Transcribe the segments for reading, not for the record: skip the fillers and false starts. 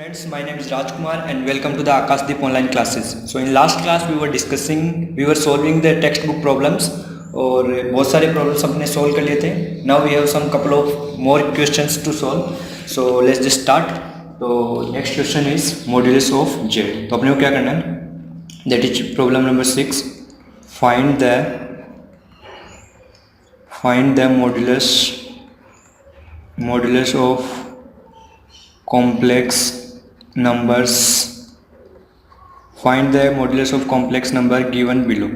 Friends, my name is Rajkumar and welcome to the Akashdeep online classes. So in last class we were solving the textbook problems और बहुत सारे problems हमने solve कर लिए थे. Now we have some couple of more questions to solve. So let's just start. तो next question is modulus of z. तो अपने को क्या करना है? That is problem number 6. Find the modulus of complex numbers. Find the modulus of complex number given below.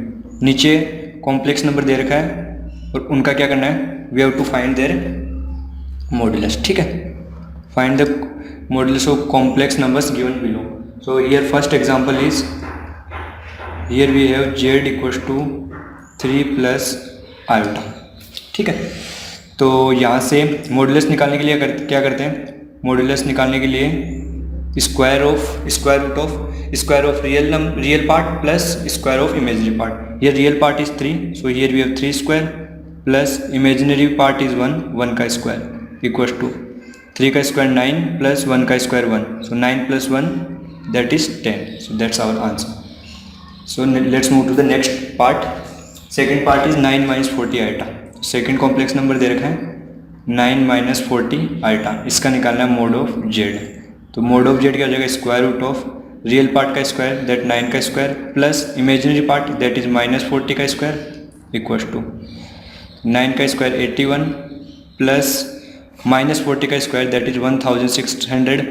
नीचे complex number दे रखा है और उनका क्या करना है, we have to find their modulus. ठीक है, find the modulus of complex numbers given below. So here first example is, here we have z equals to 3 plus iota. ठीक है, तो यहाँ से मॉड्यूलस निकालने के लिए क्या करते हैं, मॉड्यूलस निकालने के लिए square of real part plus square of imaginary part. Here real part is 3, so here we have 3 square plus imaginary part is 1 का स्क्वायर इक्वल्स टू 3 का स्क्वायर 9 प्लस 1 का square 1, so 9 plus 1 that is 10. So that's our answer. So let's move to the next part. Second part is 9 minus 40 iota. Second complex number दे रखा है 9 minus 40 iota. इसका निकालना है mod of Z. तो mod of Z क्या हो जाएगा, square root of real part का स्क्वायर दैट 9 का square plus imaginary part that is minus 40 का स्क्वायर इक्वल्स टू 9 का स्क्वायर 81 प्लस माइनस 40 का स्क्वायर दैट इज 1600.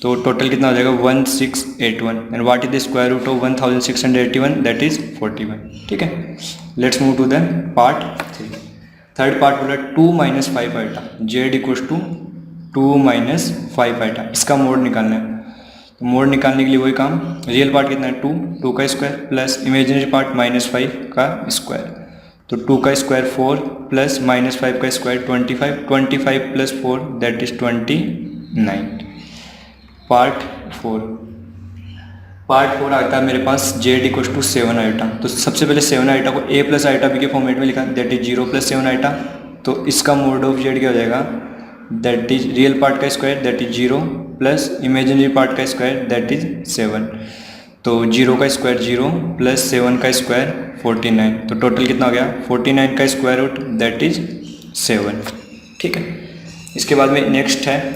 तो टोटल कितना हो जाएगा 1681. And what is the square root of 1681 that is 41. ठीक है, let's move to the part 3. Third part बोला 2 minus 5 iota. Z equals to 2 minus 5 iota. इसका मोड निकालना है. तो मोड निकालने के लिए वही काम, रियल पार्ट कितना है 2 का square plus imaginary part minus 5 का स्क्वायर. तो 2 का स्क्वायर 4 प्लस माइनस 5 का square 25 plus 4 that is 29. Part 4 आता है मेरे पास जेड इक्वल्स टू 7 आइटा. तो सबसे पहले 7 आइटा को a प्लस आइटा b के फॉर्मेट में लिखा दैट इज 0 प्लस 7 आइटा. तो इसका मोड ऑफ जेड क्या हो जाएगा, दैट इज रियल पार्ट का square that is 0 plus imaginary part का स्क्वायर दैट इज 7. तो 0 का स्क्वायर 0 प्लस 7 का स्क्वायर 49. तो टोटल कितना हो गया 49 का स्क्वायर रूट दैट इज 7. ठीक है, इसके बाद में नेक्स्ट है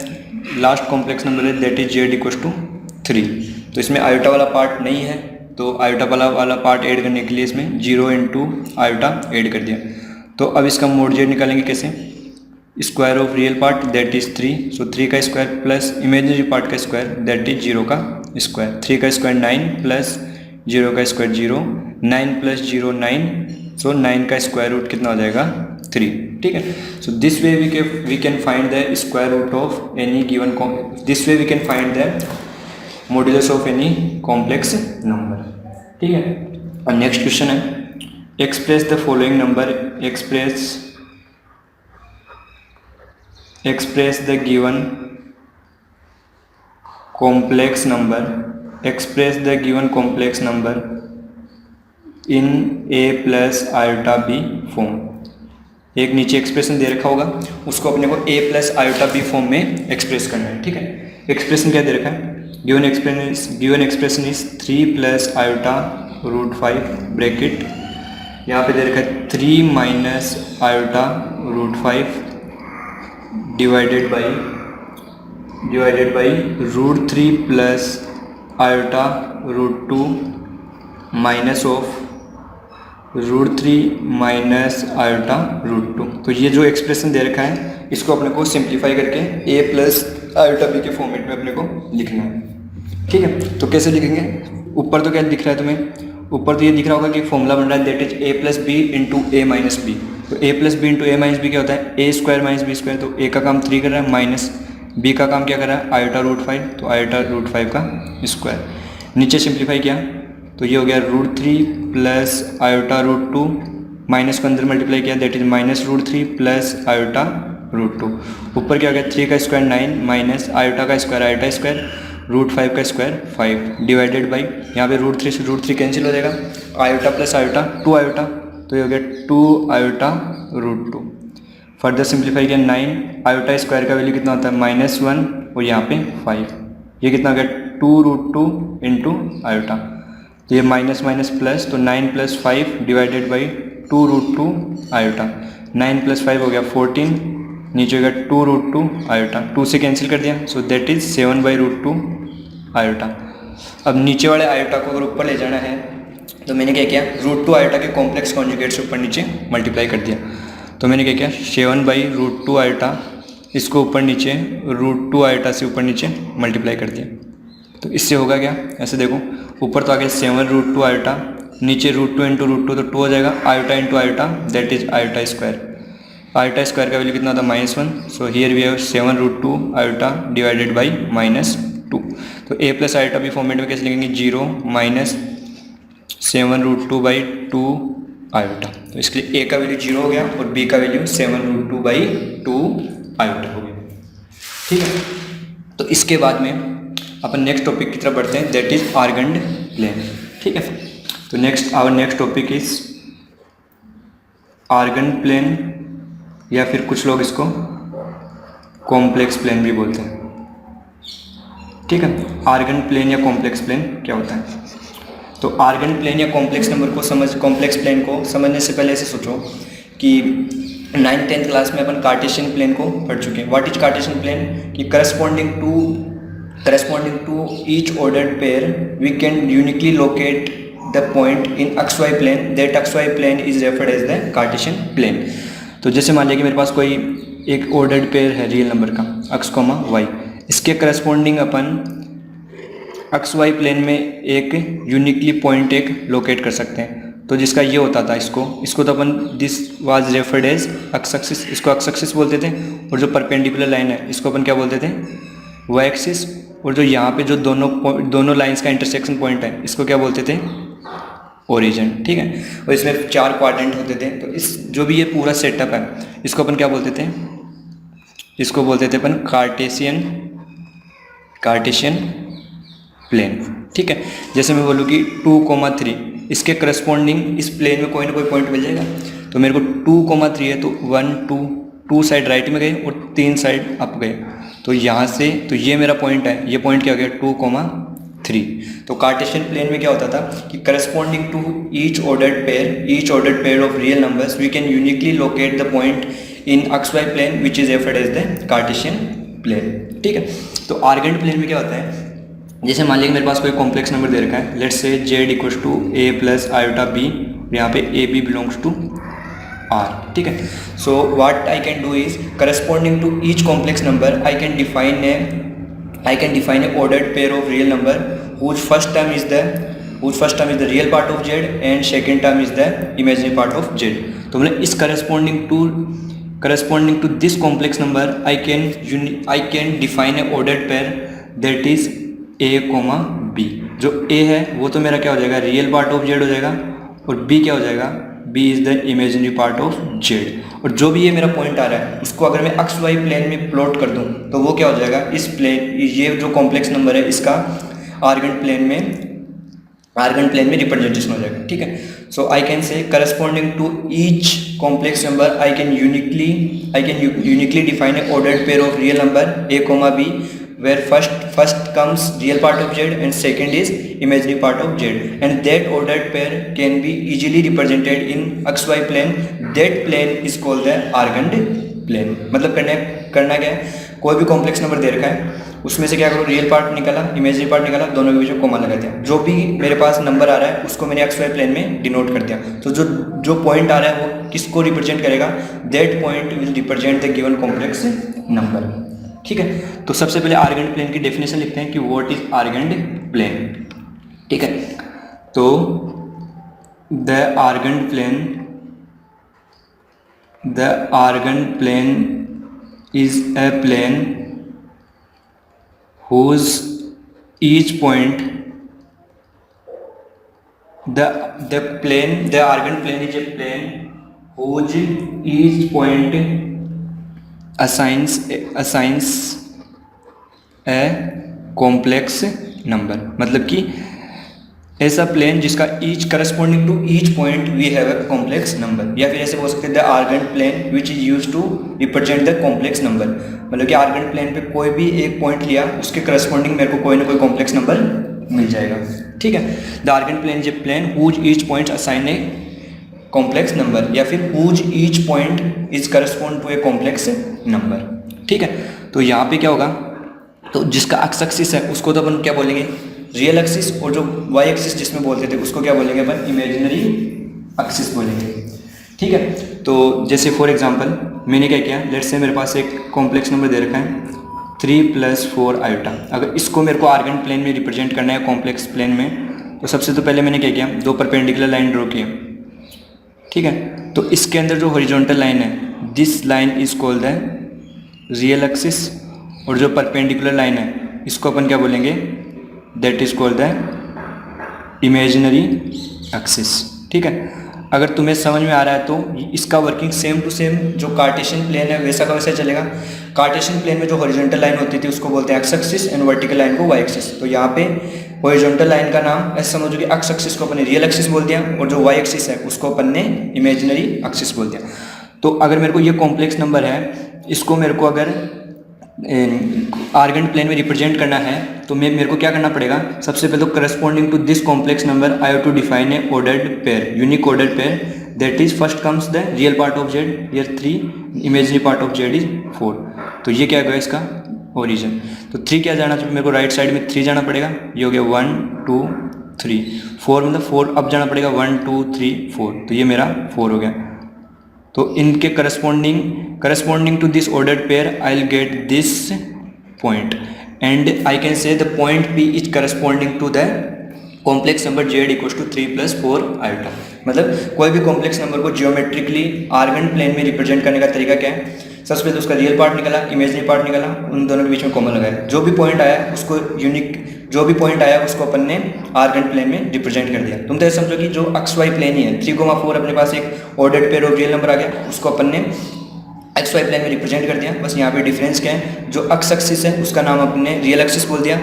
लास्ट कॉम्प्लेक्स नंबर है that is Z equals to 3. तो इसमें आयोटा वाला पार्ट नहीं है, तो आयोटा वाला पार्ट ऐड करने के लिए इसमें 0 इंटू आयोटा ऐड कर दिया. तो अब इसका मोड जेड निकालेंगे कैसे, square of real part that is 3, सो 3 का स्क्वायर प्लस इमेजिनरी पार्ट का स्क्वायर दैट इज 0 का स्क्वायर. 3 का स्क्वायर 9 प्लस 0 का स्क्वायर 0, 9 प्लस 0 9, सो 9 का स्क्वायर रूट कितना हो जाएगा 3. ठीक है, so this way we can find the square root of any given, this way we can find the modulus of any complex number. ठीक है, और नेक्स्ट क्वेश्चन है express the following number, express the given complex number in a plus iota b form. एक नीचे expression दे रखा होगा, उसको अपने को a plus iota b form में एक्सप्रेस करना है. ठीक है, एक्सप्रेशन क्या दे रखा है, given expression is 3 plus iota root 5 bracket, यहाँ पे दे रखा है 3 minus iota root 5 divided by root 3 plus iota root 2 minus of root 3 minus iota root 2. तो ये जो एक्सप्रेशन दे रखा है इसको अपने को सिंप्लीफाई करके a प्लस आयोटा b के फॉर्मेट में अपने को लिखना है. ठीक है, तो कैसे लिखेंगे, ऊपर तो क्या दिख रहा है तुम्हें, ऊपर तो ये दिख रहा होगा कि फॉर्मूला बन रहा है that is a plus B into A minus B. तो a plus B into A minus B क्या होता है, a square minus B square. तो a का काम 3 कर रहा है माइनस b का काम क्या कर रहा है आयोटा रूट 5, तो आयोटा रूट 5 का स्क्वायर. नीचे सिंप्लीफाई किया तो ये हो गया root 3 plus iota root 2 minus को अंदर मल्टीप्लाई किया that is minus root 3 plus iota root 2. ऊपर क्या हो गया 3 का स्क्वायर 9 माइनस आयोटा का स्क्वायर आयोटा स्क्वायर रूट 5 का स्क्वायर 5 डिवाइडेड बाई, यहाँ पे रूट 3 से रूट 3 कैंसिल हो जाएगा, आयोटा प्लस आयोटा 2 आयोटा, तो ये हो गया 2 आयोटा रूट 2. फर्दर सिंप्लीफाई किया 9 आयोटा स्क्वायर का वैल्यू कितना होता है -1 और यहाँ पे 5 ये कितना हो गया 2√2 इंटू आयोटा, तो ये माइनस माइनस प्लस, तो 9 + 5 डिवाइडेड बाई 2√2 आयोटा, 9 + 5 हो गया 14, नीचे हो गया 2√2 आयोटा, 2 से कैंसिल कर दिया, सो दैट इज़ 7/√2 आयोटा। अब नीचे वाले आयोटा को अगर ऊपर ले जाना है तो मैंने क्या किया, √2 आयोटा के कॉम्प्लेक्स कॉन्जुगेट से ऊपर नीचे मल्टीप्लाई कर दिया। तो मैंने क्या किया 7/√2 आयोटा, इसको ऊपर नीचे √2 आयोटा से ऊपर नीचे मल्टीप्लाई कर दिया। तो इससे होगा क्या, ऐसे देखो ऊपर तो आ गया 7√2 आयोटा, नीचे √2 इंटू √2 तो 2 हो जाएगा, iota into iota that is iota square. Iota square का वैल्यू कितना था -1, so here we have 7√2 iota divided by -2। तो a प्लस आयोटा भी फॉर्मेट में कैसे लिखेंगे, 0 माइनस 7√2/2 आयोटा। तो इसके लिए a का वैल्यू 0 हो गया और b का वैल्यू 7√2/2 आयोटा हो गया। ठीक है, तो इसके बाद में अपन नेक्स्ट टॉपिक की तरफ बढ़ते हैं, दैट इज आर्गन्ड प्लेन। ठीक है, तो our next topic is Argand plane, या फिर कुछ लोग इसको कॉम्प्लेक्स प्लेन भी बोलते हैं। ठीक है, आर्गन्ड प्लेन या कॉम्प्लेक्स प्लेन क्या होता है। तो आर्गन्ड प्लेन या कॉम्प्लेक्स नंबर को कॉम्प्लेक्स प्लेन को समझने से पहले ऐसे सोचो कि 9th-10th क्लास में अपन कार्टेशियन प्लेन को पढ़ चुके हैं। व्हाट इज कार्टेशियन प्लेन, कि corresponding to each ordered pair we can uniquely locate the point in XY plane, that XY plane is referred as the Cartesian plane. तो जैसे मान लिया कि मेरे पास कोई एक ऑर्डर्ड पेयर है रियल नंबर का x, y, इसके करस्पॉन्डिंग अपन XY प्लेन में एक यूनिकली पॉइंट एक लोकेट कर सकते हैं। तो जिसका ये होता था, इसको तो अपन this was referred as X axis, इसको एक्स एक्सिस बोलते थे, और जो परपेंडिकुलर लाइन है इसको अपन क्या बोलते थे, वाई एक्सिस, और जो यहाँ पे जो दोनों लाइंस का इंटरसेक्शन पॉइंट है इसको क्या बोलते थे, ओरिजिन। ठीक है, और इसमें 4 क्वाड्रेंट होते थे। तो इस जो भी ये पूरा सेटअप है इसको अपन क्या बोलते थे, इसको बोलते थे अपन कार्टेशियन प्लेन। ठीक है, जैसे मैं बोलूँ कि 2,3 इसके करस्पॉन्डिंग इस प्लेन में कोई ना कोई पॉइंट मिल जाएगा। तो मेरे को 2,3 है तो 1 2 साइड राइट में गए और 3 साइड अप गए। तो यहाँ से तो ये मेरा पॉइंट है, ये पॉइंट क्या हो गया 2,3। तो कार्टेशियन प्लेन में क्या होता था कि corresponding to each ordered pair of real numbers we can uniquely locate the point in XY plane which is referred as the Cartesian plane. ठीक है, तो आर्गन्ड प्लेन में क्या होता है, जैसे मान लिया मेरे पास कोई कॉम्प्लेक्स नंबर दे रखा है, let's say z = a + iota b, यहाँ पे a b belongs to r। ठीक है, so what I can do is corresponding to each complex number I can define a ordered pair of real number whose first term is the real part of z and second term is the imaginary part of z। तो मतलब इस corresponding to this complex number I can define a ordered pair that is a, b। जो a है वो तो मेरा क्या हो जाएगा, रियल पार्ट ऑफ z हो जाएगा, और b क्या हो जाएगा, b is the imaginary part of z। और जो भी ये मेरा पॉइंट आ रहा है उसको अगर मैं XY प्लेन में प्लॉट कर दूं तो वो क्या हो जाएगा, इस प्लेन, ये जो कॉम्प्लेक्स नंबर है इसका आर्गन्ड प्लेन में रिप्रेजेंटेशन हो जाएगा। ठीक है, so I can say corresponding to each complex number I can uniquely define a ordered pair of real number a, b where first comes real part of z and second is imaginary part of z, and that ordered pair can be easily represented in XY plane। that plane is called the argand plane। मतलब करना क्या है, कोई भी complex number दे रखा है उसमें से क्या करो, रियल पार्ट निकाला, इमेजिनरी पार्ट निकाला, दोनों के बीच में कॉमा लगा दिया। जो भी मेरे पास नंबर आ रहा है उसको मैंने XY प्लेन में डिनोट कर दिया। तो जो पॉइंट आ रहा है वो किसको रिप्रेजेंट करेगा, that point will represent the given complex number. ठीक है, तो सबसे पहले आर्गन्ड प्लेन की डेफिनेशन लिखते हैं कि व्हाट इज आर्गन्ड प्लेन। ठीक है, तो the Argand plane is a plane whose each point the argand plane is a plane whose each point assigns a complex number। मतलब कि ऐसा प्लेन जिसका each corresponding to each point we have a complex number, या फिर ऐसे बोल सकते हैं the Argand plane which is use to represent the complex number. मतलब कि आर्गेंट प्लेन पे कोई भी एक पॉइंट लिया, उसके करस्पॉन्डिंग मेरे को कोई ना कोई कॉम्प्लेक्स नंबर मिल जाएगा। ठीक है, the Argand plane is a plane whose each point assign a complex number, या फिर whose each point is correspond to a complex number. ठीक है, तो यहाँ पे क्या होगा, तो जिसका एक्स एक्सिस है उसको तो अपन क्या बोलेंगे, रियल एक्सिस, और जो वाई एक्सिस जिसमें बोलते थे उसको क्या बोलेंगे अपन, इमेजिनरी एक्सिस बोलेंगे। ठीक है, तो जैसे फॉर एग्जांपल मैंने क्या किया, लेट्स से मेरे पास एक कॉम्प्लेक्स नंबर दे रखा है 3 + 4 आयोटा। अगर इसको मेरे को आर्गेंट प्लेन में रिप्रेजेंट करना है कॉम्प्लेक्स प्लेन में, तो सबसे तो पहले मैंने क्या किया, दो परपेंडिकुलर लाइन ड्रॉ किया। ठीक है, तो इसके अंदर जो हॉरिजॉन्टल लाइन है, this line is called the real axis, और जो परपेंडिकुलर लाइन है इसको अपन क्या बोलेंगे, that is called the imaginary axis. ठीक है, अगर तुम्हें समझ में आ रहा है तो इसका वर्किंग सेम टू सेम जो कार्टेशियन प्लेन है वैसा का वैसा चलेगा। कार्टेशियन प्लेन में जो हॉरिजॉन्टल लाइन होती थी उसको बोलते हैं x axis, and vertical line को वाई एक्सिस। तो यहाँ पे हॉरिजॉन्टल लाइन का नाम ऐसे समझो कि एक्स एक्सिस को अपन ने रियल एक्सिस बोल दिया, और जो वाई एक्सिस है उसको अपन ने इमेजिनरी एक्सिस बोल दिया। तो अगर मेरे को ये कॉम्प्लेक्स नंबर है, इसको मेरे को अगर आर्गेंट प्लेन में रिप्रेजेंट करना है, तो मेरे को क्या करना पड़ेगा, सबसे पहले तो corresponding to this complex number I have to define a ordered pair, unique ordered pair, that is first comes the real part of Z, here 3, imaginary part of Z is 4। तो ये क्या होगा इसका ओरिजिन। तो 3 क्या जाना चाहिए, मेरे को राइट साइड में 3 जाना पड़ेगा, ये हो गया 1 2 3, 4 मतलब 4 अब जाना पड़ेगा 1 2 3 4, तो ये मेरा 4 हो गया। तो इनके corresponding to this ordered pair I will get this point, and I can say the point P is corresponding to the complex number Z equals to 3 + 4 iota. मतलब कोई भी कॉम्प्लेक्स नंबर को जियोमेट्रिकली आर्गेंट प्लेन में represent करने का तरीका क्या है, सबसे पहले उसका रियल पार्ट निकाला, इमेजिनरी पार्ट निकाला, उन दोनों के बीच में कॉमन लगाया, जो भी पॉइंट आया उसको जो भी पॉइंट आया उसको अपन ने आर्गेंट प्लेन में रिप्रेजेंट कर दिया। तुम तो समझो कि जो एक्स वाई प्लेन ही है, 3,4 अपने पास एक ordered pair of real number आ गया, उसको अपन ने एक्स वाई प्लेन में रिप्रेजेंट कर दिया। बस यहाँ पे डिफरेंस क्या है, जो एक्स एक्सिस है उसका नाम अपन ने रियल एक्सिस बोल दिया,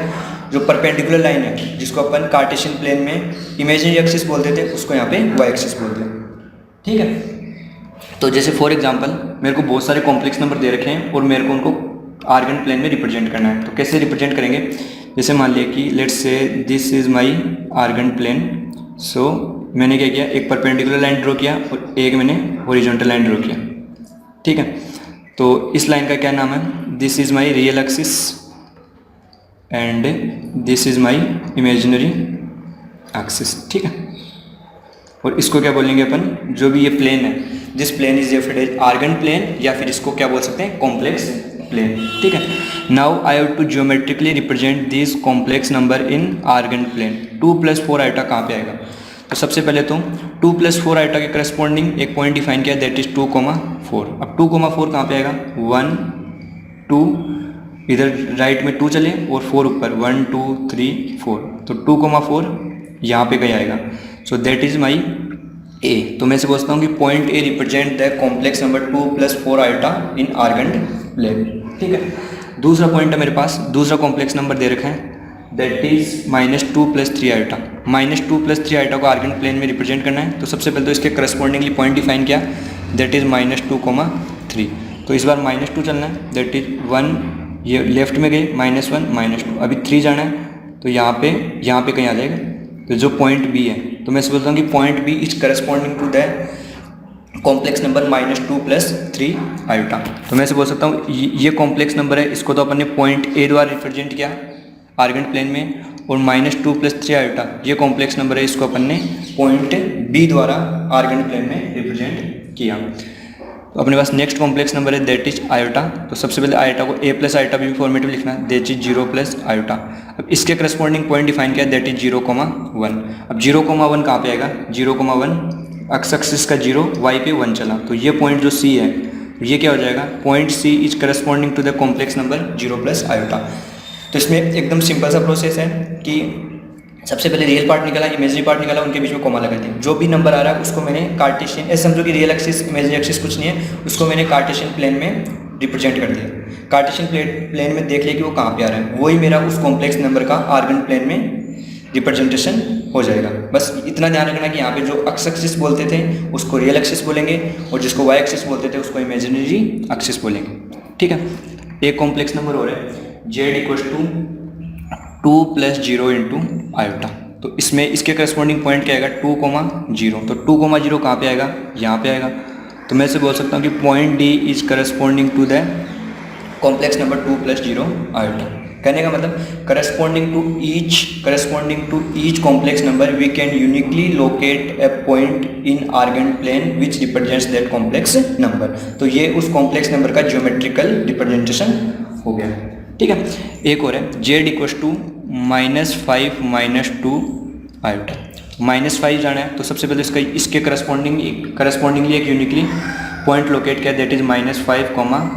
जो परपेंडिकुलर लाइन है जिसको अपन कार्टेशियन प्लेन में इमेजिनरी एक्सिस बोलते थे उसको यहाँ पे वाई एक्सिस बोल दिया। ठीक है, तो जैसे फॉर एग्जांपल मेरे को बहुत सारे कॉम्प्लेक्स नंबर दे रखे हैं और मेरे को उनको आर्गेंट प्लेन में रिप्रेजेंट करना है, तो कैसे रिप्रेजेंट करेंगे, जैसे मान लिया कि let's say this is my Argand plane. So मैंने क्या किया, एक परपेंडिकुलर लाइन ड्रॉ किया और एक मैंने हॉरिजॉन्टल लाइन ड्रॉ किया। ठीक है, तो इस लाइन का क्या नाम है, this is my real axis and this is my imaginary axis. ठीक है, और इसको क्या बोलेंगे अपन, जो भी ये प्लेन है, this plane is as Argand plane, या फिर इसको क्या बोल सकते हैं, कॉम्प्लेक्स प्लेन। ठीक है, now I have to geometrically represent this complex number in Argand plane. 2 + 4 iota कहाँ पे आएगा, तो सबसे पहले तो 2 + 4 आयोटा के करस्पॉन्डिंग एक पॉइंट डिफाइन किया, दैट इज 2,4। अब 2,4 कहाँ पे आएगा, 1 2, इधर राइट में 2 चले और 4 ऊपर, 1 2 3 4, तो 2,4 यहाँ पे कहीं आएगा। So that is my A. तो मैं से पूछता हूँ कि point A represent the complex number 2 + 4 iota in Argand plane. ठीक है, दूसरा पॉइंट है मेरे पास, दूसरा कॉम्प्लेक्स नंबर दे रखा है, दैट इज -2 + 3 आयोटा। -2 + 3 आयोटा को आर्गेंट प्लेन में रिप्रेजेंट करना है, तो सबसे पहले तो इसके करस्पॉन्डिंगली पॉइंट डिफाइन किया, दैट इज -2,3। तो इस बार -2 चलना है, दैट इज 1, ये लेफ्ट में गए -1 -2, अभी 3 जाना है, तो यहाँ पे कहीं आ जाएगा, तो जो पॉइंट बी है, तो मैं बोलता हूँ कि point B is corresponding to the complex number -2 + 3 iota. तो मैं से बोल सकता हूँ ये कॉम्प्लेक्स नंबर है, इसको तो अपन ने पॉइंट ए द्वारा रिप्रेजेंट किया आर्गेंट प्लेन में, और -2 + 3 आयोटा ये कॉम्प्लेक्स नंबर है, इसको अपन ने पॉइंट बी द्वारा आर्गेंट प्लेन में रिप्रेजेंट किया। तो अपने पास नेक्स्ट कॉम्प्लेक्स नंबर है, दैट इज आयोटा। तो सबसे पहले आयोटा को a + आयोटा भी फॉर्मेट में लिखना है, दैट इज 0 + आयोटा। अब इसके करस्पॉन्डिंग पॉइंट डिफाइन किया, दैट इज 0,1। अब 0,1 कहाँ पे आएगा, 0,1 एक्स एक्सिस का 0, वाई पे 1 चला, तो ये पॉइंट जो सी है ये क्या हो जाएगा, point C is corresponding to the complex number 0 + iota. तो इसमें एकदम सिंपल सा प्रोसेस है कि सबसे पहले रियल पार्ट निकाला, इमेजिनरी पार्ट निकाला, उनके बीच में कॉमा लगा दिया। जो भी नंबर आ रहा है उसको मैंने कार्टेशियन, ऐसे समझो कि रियल एक्सिस इमेजिनरी एक्सिस कुछ नहीं है, उसको मैंने कार्टेशियन प्लेन में रिप्रेजेंट कर दिया। कार्टेशियन प्लेन में देख लिया कि वो कहाँ पे आ रहा है, वही मेरा उस कॉम्प्लेक्स नंबर का आर्गेंट प्लेन में रिप्रेजेंटेशन हो जाएगा। बस इतना ध्यान रखना कि यहाँ पे जो एक्स एक्सिस बोलते थे उसको रियल एक्सिस बोलेंगे और जिसको वाई एक्सिस बोलते थे उसको इमेजिनरी एक्सिस बोलेंगे। ठीक है, एक कॉम्प्लेक्स नंबर हो रहा है Z equals to 2 + 0 into iota. तो इसमें इसके करस्पॉन्डिंग पॉइंट क्या आएगा 2,0। तो 2,0 कहाँ पे आएगा, यहाँ पे आएगा। तो मैं इसे बोल सकता हूँ कि point D is corresponding to the complex number 2 + 0 iota. कहने का मतलब corresponding to each complex number we can uniquely locate a point in Argand plane which represents that complex number. तो ये उस कॉम्प्लेक्स नंबर का ज्योमेट्रिकल रिप्रेजेंटेशन हो गया। ठीक है, एक और है जेड इक्वल्स टू -5 - 2 आयोटा। -5 जाना है तो सबसे पहले इसके करस्पॉन्डिंगली एक यूनिकली पॉइंट लोकेट किया दैट इज -5,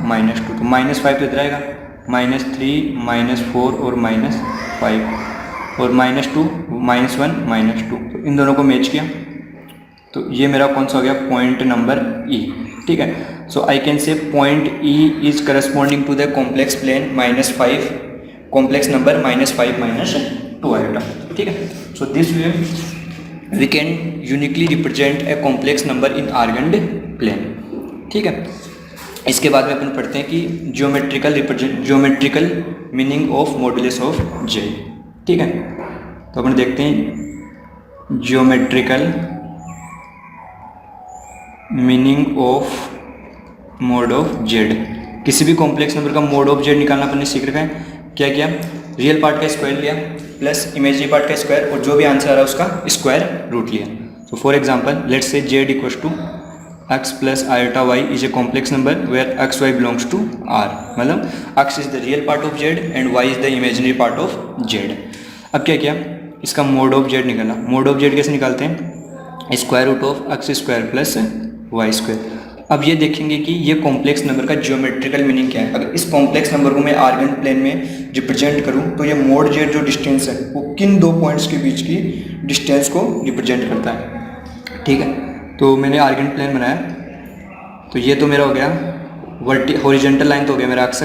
-2। तो -5 तो इधर आएगा, -3 -4 और -5 और -2 -1 -2। तो इन दोनों को मैच किया तो ये मेरा कौन सा हो गया पॉइंट नंबर ई। ठीक है, so I can say point E is corresponding to the complex plane -5 complex number -5 - 2 iota. ठीक है, so this way we can uniquely represent a complex number in Argand plane. ठीक है, इसके बाद में अपन पढ़ते हैं कि geometrical meaning of modulus of z. ठीक है, तो अपन देखते हैं geometrical meaning of mod of z. किसी भी कॉम्प्लेक्स नंबर का मोड ऑफ जेड निकालना अपन ने सीख रखा है। क्या किया, रियल पार्ट का स्क्वायर लिया प्लस इमेजिनरी पार्ट का स्क्वायर और जो भी आंसर आ रहा है उसका स्क्वायर रूट लिया। तो for example let's say Z equals to x + iota y is a complex number where x y belongs to r। मतलब x is the real part of Z and y is the imaginary part of Z. अब क्या किया, इसका mod of Z निकाला। Mod of Z कैसे निकालते हैं, square root of x² + y²। अब ये देखेंगे कि ये कॉम्प्लेक्स नंबर का ज्योमेट्रिकल मीनिंग क्या है। अगर इस कॉम्प्लेक्स नंबर को मैं आर्गेंट प्लेन में रिप्रेजेंट करूं तो ये मोड जेड जो डिस्टेंस है वो किन दो पॉइंट्स के बीच की डिस्टेंस को रिप्रेजेंट करता है। ठीक है, तो मैंने आर्गेंट प्लेन बनाया तो ये तो मेरा हो गया हॉरिजॉन्टल लाइन तो हो गया मेरा एक्स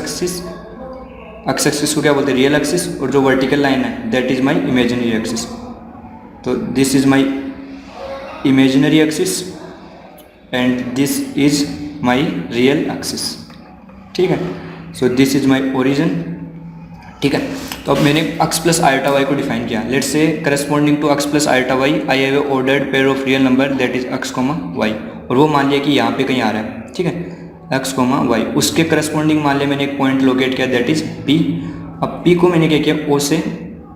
एक्सिस को क्या बोलते हैं रियल एक्सिस, और जो वर्टिकल लाइन है that is my imaginary axis. तो this is my imaginary axis and this is my real axis. ठीक है, so this is my origin. ठीक है, तो अब मैंने x + iota y को डिफाइन किया। Let's say corresponding to x + iota y I have a ordered pair of real number that is x, y, और वो मान लिया कि यहाँ पे कहीं आ रहा है। ठीक है, x, y, उसके करस्पॉन्डिंग मान लिया मैंने एक पॉइंट लोकेट किया दैट इज p। अब p को मैंने क्या किया o से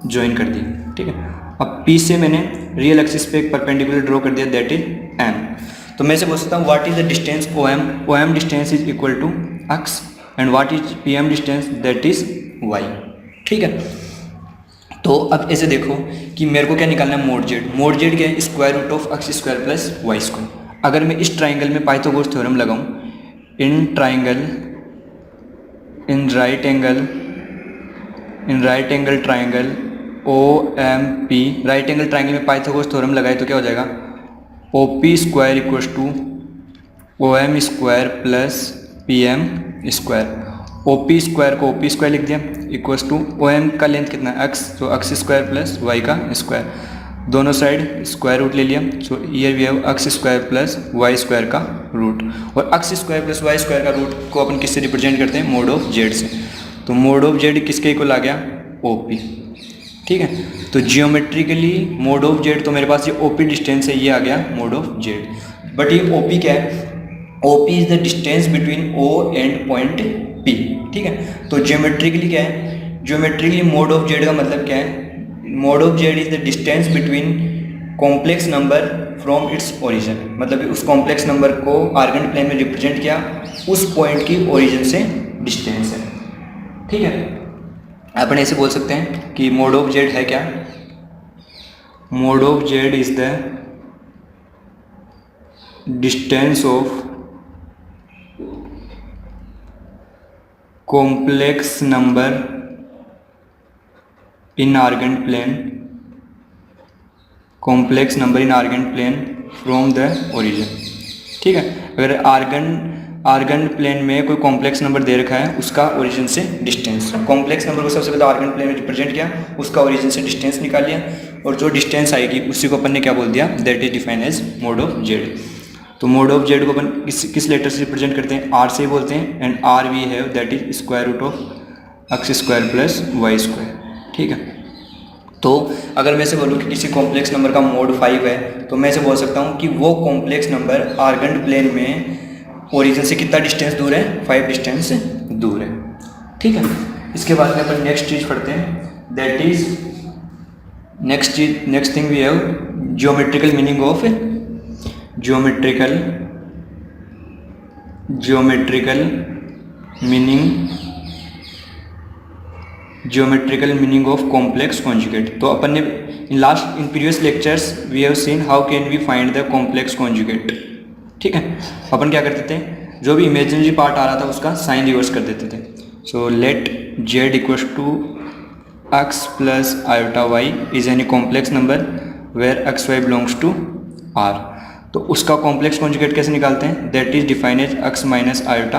ज्वाइन कर दिया। ठीक है, अब p से मैंने रियल एक्सिस पे एक परपेंडिकुलर ड्रॉ कर दिया दैट इज m। तो मैं से बोल सकता हूँ what is the distance OM distance is equal to x and what is PM distance that is y। ठीक है, तो अब ऐसे देखो कि मेरे को क्या निकालना है मोड जेड। मोड जेड क्या है, square root of x² + y²। अगर मैं इस ट्राइंगल में पाइथागोरस थ्योरम लगाऊं, in right angle triangle OMP, right angle triangle में पाइथागोरस थ्योरम लगाए तो क्या हो जाएगा OP² = OM² + PM²। OP² को OP² लिख दिया इक्वल्स टू OM का लेंथ कितना है x, तो x² + y का स्क्वायर, दोनों साइड स्क्वायर रूट ले लिया। So here we have x² + y² का रूट, और x² + y² का रूट को अपन किससे रिप्रेजेंट करते हैं मोड ऑफ जेड से। तो मोड ऑफ जेड किसके इक्वल आ गया OP। ठीक है, तो जियोमेट्रिकली मोड ऑफ जेड तो मेरे पास ये OP डिस्टेंस है, ये आ गया मोड ऑफ जेड। बट ये OP क्या है, OP is the distance between O and point P। ठीक है, तो जियोमेट्रिकली क्या है, जियोमेट्रिकली मोड ऑफ जेड का मतलब क्या है, mod of Z is the distance between complex number from its origin. मतलब उस कॉम्प्लेक्स नंबर को आर्गेंट प्लेन में रिप्रेजेंट किया, उस पॉइंट की ओरिजिन से डिस्टेंस है। ठीक है, अपन ऐसे बोल सकते हैं कि मोड ऑफ जेड है क्या, mod of Z is the distance of complex number in Argand plane, complex number in Argand plane from the origin. ठीक है, अगर आर्गेंट प्लेन में कोई कॉम्प्लेक्स नंबर दे रखा है उसका ओरिजिन से डिस्टेंस, कॉम्प्लेक्स नंबर को सबसे पहले आर्गेंट प्लेन में रिप्रेजेंट किया, उसका ओरिजिन से डिस्टेंस निकाल लिया, और जो डिस्टेंस आएगी उसी को अपन ने क्या बोल दिया, that is defined as mod of Z. तो मोड ऑफ जेड को अपन किस लेटर से रिप्रेजेंट करते हैं, आर से ही बोलते हैं, and R we have that is square root of x square plus Y square. ठीक है, तो अगर मैं से बोलूँ कि किसी कॉम्प्लेक्स नंबर का मोड 5 है तो मैं से बोल सकता हूँ कि वो कॉम्प्लेक्स नंबर आर्गेंट प्लेन में ओरिजिन से कितना डिस्टेंस दूर है, 5 डिस्टेंस दूर है। ठीक है, इसके बाद में अपन नेक्स्ट चीज़ पढ़ते हैं, that is next thing we have geometrical meaning of geometrical meaning of complex conjugate. तो अपन ने in previous lectures we have seen how can we find the complex conjugate. ठीक है, अपन क्या करते थे, जो भी इमेजिनरी पार्ट आ रहा था उसका साइन रिवर्स कर देते थे। So let Z equals to x plus iota Y is any complex number where X Y belongs to are. तो उसका कॉम्प्लेक्स कॉन्जुगेट कैसे निकालते हैं, that is defined as X minus iota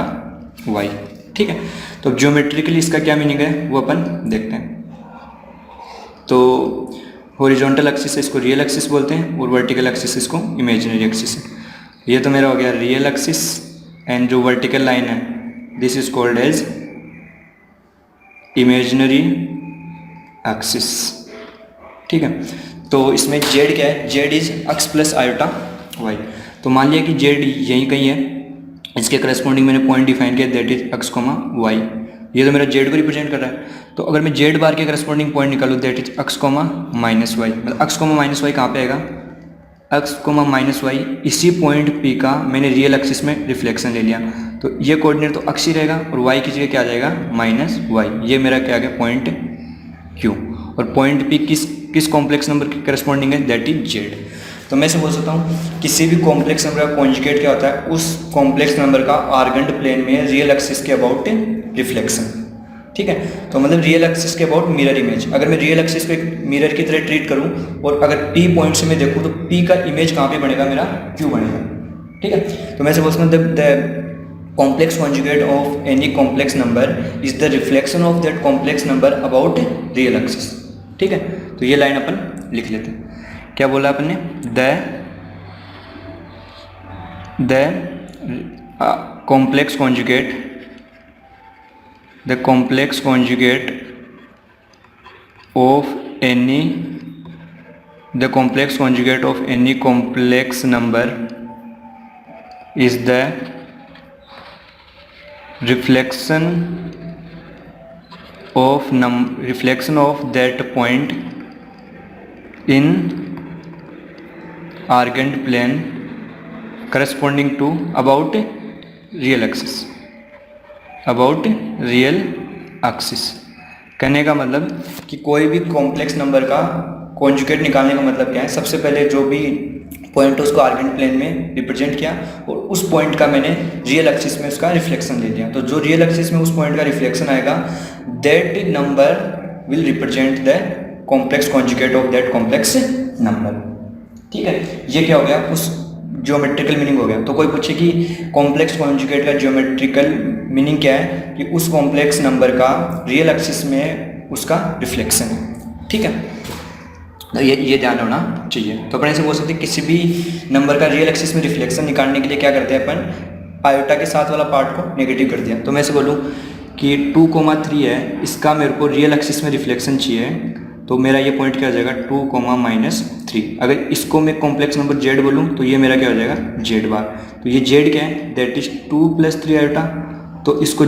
Y. ठीक है, तो ज्योमेट्रिकली इसका क्या मीनिंग है वो अपन देखते हैं। तो हॉरिजॉन्टल एक्सिस है इसको रियल एक्सिस बोलते हैं और वर्टिकल एक्सिस इसको इमेजिनरी एक्सिस है। ये तो मेरा हो गया रियल एक्सिस, एंड जो वर्टिकल लाइन है this is called as imaginary axis. ठीक है, तो इसमें जेड क्या है, Z is X plus iota Y. तो मान लिया कि जेड यहीं कहीं है, इसके करस्पॉन्डिंग मैंने पॉइंट डिफाइन किया that is X comma Y. ये तो मेरा जेड को रिप्रेजेंट कर रहा है। तो अगर मैं जेड बार के करस्पॉन्डिंग पॉइंट निकालूँ that is X comma minus Y, मतलब एक्स कोमा माइनस वाई कहाँ पे आएगा, एक्स कोमा माइनस वाई इसी पॉइंट पी का मैंने रियल एक्सिस में रिफ्लेक्शन ले लिया। तो ये कोऑर्डिनेट तो एक्स ही रहेगा और वाई की जगह क्या आ जाएगा माइनस वाई। ये मेरा क्या आ गया पॉइंट क्यू, और पॉइंट पी किस कॉम्प्लेक्स नंबर के करस्पॉन्डिंग है, दैट इज जेड। तो मैं से बोल सकता हूँ किसी भी कॉम्प्लेक्स नंबर का कॉन्जुगेट क्या होता है, उस कॉम्प्लेक्स नंबर का आर्गेंट प्लेन में रियल एक्सिस के अबाउट रिफ्लेक्शन। ठीक है, तो मतलब रियल एक्सिस के अबाउट मिरर इमेज। अगर मैं रियल एक्सिस को एक मिरर की तरह ट्रीट करूँ और अगर पी पॉइंट से मैं देखूँ तो पी का इमेज कहाँ पे बनेगा, मेरा क्यू बनेगा। ठीक है, तो मैं से बोल सकता हूँ the complex conjugate of any complex number is the reflection of that complex number about real axis. ठीक है, तो ये लाइन अपन लिख लेते हैं। क्या बोला अपन ने, the complex conjugate of any complex number is the reflection of that point in Argand plane corresponding to about real axis. कहने का मतलब कि कोई भी कॉम्प्लेक्स नंबर का कॉन्जुगेट निकालने का मतलब क्या है, सबसे पहले जो भी पॉइंट उसको आर्गेंट प्लेन में रिप्रेजेंट किया और उस पॉइंट का मैंने रियल एक्सिस में उसका रिफ्लेक्शन ले लिया। तो जो रियल एक्सिस में उस पॉइंट का रिफ्लेक्शन आएगा that number will represent the complex conjugate of that complex number. ठीक है, ये क्या हो गया, उस ज्योमेट्रिकल मीनिंग हो गया। तो कोई पूछे कि कॉम्प्लेक्स कॉन्जुगेट का ज्योमेट्रिकल मीनिंग क्या है, कि उस कॉम्प्लेक्स नंबर का रियल एक्सिस में उसका रिफ्लेक्शन है। ठीक है, तो ये ध्यान होना चाहिए। तो अपन ऐसे बोल सकते हैं किसी भी नंबर का रियल एक्सिस में रिफ्लेक्शन निकालने के लिए क्या करते हैं अपन, आयोटा के साथ वाला पार्ट को नेगेटिव कर दिया। तो मैं ऐसे बोलूँ कि 2,3 है, इसका मेरे को रियल एक्सिस में रिफ्लेक्शन चाहिए, तो मेरा ये पॉइंट क्या हो जाएगा 2,-3। अगर इसको मैं कॉम्प्लेक्स नंबर जेड बोलूँ तो ये मेरा क्या हो जाएगा जेड बार। तो ये जेड क्या है, दैट इज 2 + 3 आयोटा। तो इसको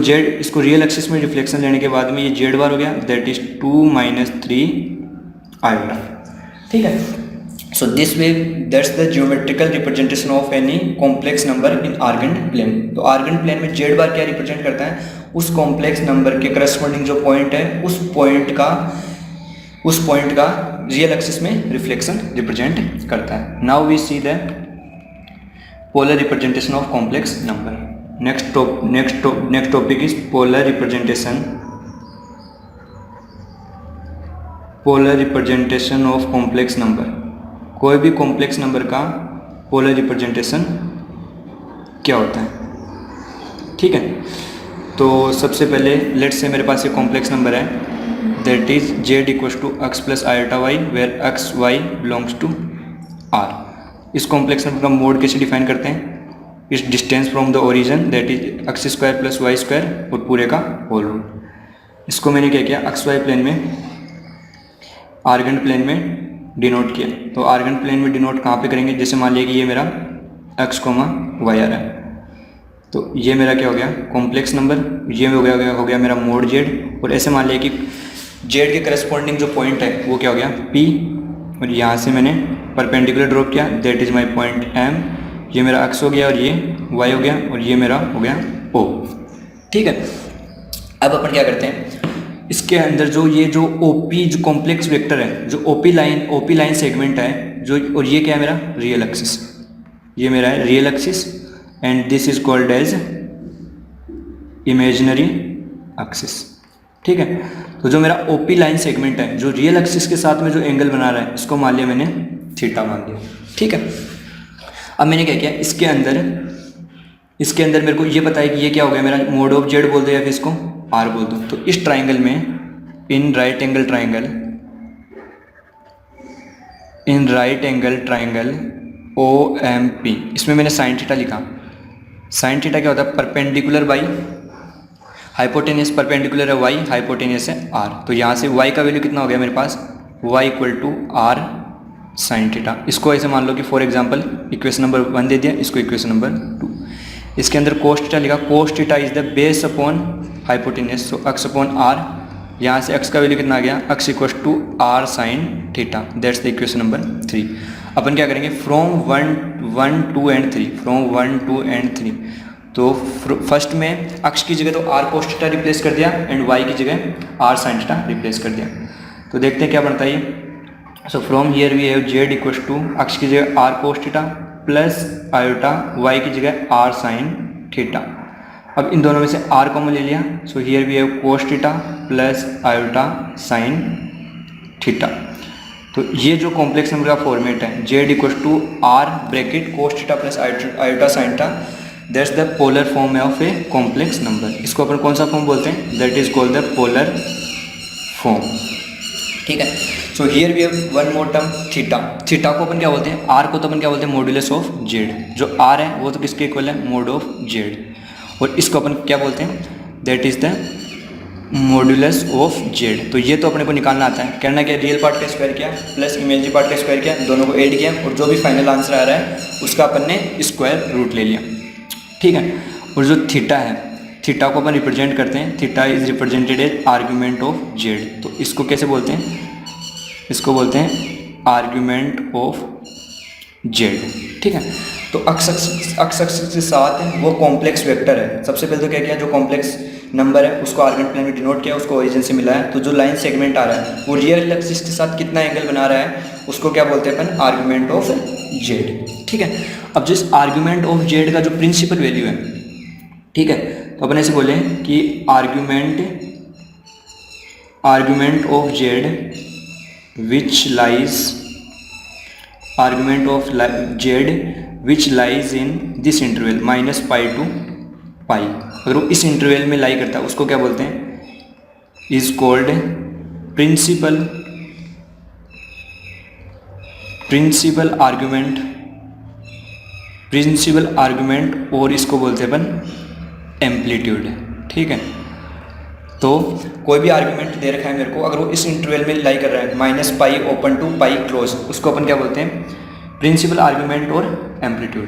रियल एक्सिस में रिफ्लेक्शन लेने के बाद में ये जेड बार हो गया, दैट इज 2 - 3 आयोटा। ठीक है, so this way that's the geometrical representation of any complex number in Argand plane. तो आर्गेंट प्लेन में जेड बार क्या रिप्रेजेंट करता है, उस कॉम्प्लेक्स नंबर के करस्पॉन्डिंग जो पॉइंट है उस पॉइंट का रियल एक्सिस में रिफ्लेक्शन रिप्रेजेंट करता है। Now we see the polar representation of complex number. Next topic is polar representation of complex number. कोई भी कॉम्प्लेक्स नंबर का पोलर रिप्रेजेंटेशन क्या होता है। ठीक है, तो सबसे पहले लेट्स से मेरे पास ये कॉम्प्लेक्स नंबर है that is Z equals to x plus iota Y where X Y belongs to R. इस कॉम्प्लेक्स नंबर का मोड कैसे डिफाइन करते हैं? इस distance from the origin that is X square plus Y square और पूरे का होल रूट। इसको मैंने क्या किया, एक्स वाई प्लेन में आर्गेंट प्लेन में डिनोट किया। तो आर्गेंट प्लेन में डिनोट कहाँ पे करेंगे? जैसे मान लिया कि ये मेरा एक्स कोमा वाई आ रहा है, तो ये मेरा क्या हो गया कॉम्प्लेक्स नंबर, ये हो गया मेरा मोड जेड। और ऐसे मान लिया कि जेड के करस्पॉन्डिंग जो पॉइंट है वो क्या हो गया पी, और यहाँ से मैंने परपेंडिकुलर ड्रॉप किया that is my point M. ये मेरा एक्स हो गया और ये वाई हो गया और ये मेरा हो गया ओ। ठीक है, अब अपन क्या करते हैं, इसके अंदर जो ये जो ओपी जो कॉम्प्लेक्स वेक्टर है, जो ओपी लाइन सेगमेंट है जो, और ये क्या है मेरा रियल एक्सिस, ये मेरा है real axis and this is called as imaginary axis. ठीक है, तो जो मेरा ओपी लाइन सेगमेंट है जो रियल एक्सिस के साथ में जो एंगल बना रहा है इसको मान लिया मैंने थीटा मान लिया। ठीक है, अब मैंने क्या किया, इसके अंदर मेरे को ये पता है कि ये क्या हो गया मेरा मोड ऑफ जेड बोल दो या फिर इसको आर बोल दो। तो इस ट्राइंगल में in right angle triangle OMP, इसमें मैंने साइन थीटा लिखा। साइन थीटा क्या होता है, परपेंडिकुलर बाई हाइपोटेनियस, परपेंडिकुलर है वाई, हाइपोटेनियस है आर। तो यहाँ से वाई का वैल्यू कितना हो गया मेरे पास, y equal to are sine theta. इसको ऐसे मान लो कि फॉर एग्जांपल इक्वेशन नंबर 1 दे दिया, इसको इक्वेशन नंबर 2। इसके अंदर कोस थीटा लिखा, cos theta is the base upon hypotenuse, so X upon R. यहाँ से एक्स का वैल्यू कितना आ गया, X equal to are sine theta, that's the equation number 3। अपन क्या करेंगे, फ्रॉम 1, 2 एंड 3, फ्रॉम 1, 2 एंड 3। तो फर्स्ट में एक्स की जगह तो आर कोस थीटा रिप्लेस कर दिया एंड वाई की जगह आर साइन थीटा रिप्लेस कर दिया। तो देखते हैं क्या बनता है ये। So from here we have Z equal to X की जगह R cos theta plus iota, Y की जगह आर साइन थीटा। अब इन दोनों में से आर कॉमन ले लिया, so here we have cos theta plus iota sine theta. तो ये जो कॉम्प्लेक्स नंबर का फॉर्मेट है Z equal to R bracket cos theta plus iota sine theta, that's the polar form of a complex number. इसको अपन कौन सा form बोलते हैं, that is called the polar form. ठीक है, so here we have one more term theta. Theta को अपन क्या बोलते हैं, आर को तो अपन क्या बोलते हैं मॉड्यूलस ऑफ जेड। जो आर है वो तो किसके इक्वल है, मोड ऑफ जेड। और इसको अपन क्या बोलते हैं, that is the modulus of Z. तो ये तो अपने को निकालना आता है, करना क्या, रियल पार्ट का स्क्वायर किया प्लस इमेजिनरी पार्ट का स्क्वायर किया, दोनों को ऐड किया और जो भी फाइनल आंसर आ रहा है उसका अपन ने स्क्वायर रूट ले लिया। ठीक है, और जो थीटा है, थीटा को अपन रिप्रेजेंट करते हैं, theta is represented as argument of Z. तो इसको कैसे बोलते हैं, इसको बोलते हैं आर्ग्यूमेंट ऑफ जेड। ठीक है, तो एक्स एक्सिस के साथ वो कॉम्प्लेक्स वेक्टर है। सबसे पहले तो क्या किया, जो कॉम्प्लेक्स नंबर है उसको आर्गेंट प्लेन में डिनोट किया, उसको ओरिजिन से मिला है। तो जो लाइन सेगमेंट आ रहा है वो रियल एक्सिस के साथ कितना एंगल बना रहा है उसको क्या बोलते हैं अपन, आर्ग्यूमेंट ऑफ जेड। ठीक है, अब जिस आर्ग्यूमेंट ऑफ जेड का जो प्रिंसिपल वैल्यू है, ठीक है, तो अपन ऐसे बोले कि argument of z which lies in this interval -π to π। अगर वो इस इंटरवल में लाई करता है उसको क्या बोलते हैं, इज कॉल्ड प्रिंसिपल आर्ग्यूमेंट, और इसको बोलते हैं अपन एम्पलीट्यूड। ठीक है, तो कोई भी आर्ग्यूमेंट दे रखा है मेरे को, अगर वो इस इंटरवल में लाई कर रहा है -π ओपन टू π क्लोज, उसको अपन क्या बोलते हैं, प्रिंसिपल आर्ग्यूमेंट और एम्पलीट्यूड।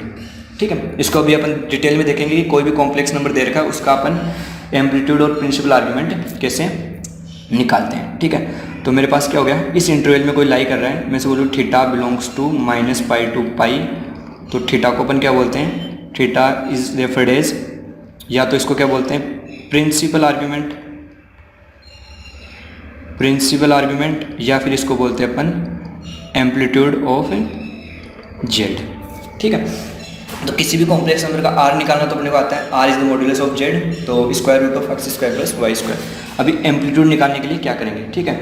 ठीक है, इसको अभी अपन डिटेल में देखेंगे कि कोई भी कॉम्प्लेक्स नंबर दे रखा है उसका अपन एम्पलीट्यूड और प्रिंसिपल आर्ग्यूमेंट कैसे निकालते हैं। ठीक है, तो मेरे पास क्या हो गया, इस इंटरवल में कोई लाई कर रहा है, मैं से बोलूँ थीटा बिलोंग्स टू -π to π। तो थीटा को अपन क्या बोलते हैं, थीटा इज रेफर्ड एज, या तो इसको क्या बोलते हैं प्रिंसिपल आर्ग्यूमेंट, या फिर इसको बोलते हैं अपन एम्पलीट्यूड ऑफ जेड। ठीक है, तो किसी भी कॉम्प्लेक्स नंबर का आर निकालना तो अपने को आता है, r is the modulus of Z, तो square root of x square plus Y square. अभी एम्पलीट्यूड निकालने के लिए क्या करेंगे, ठीक है,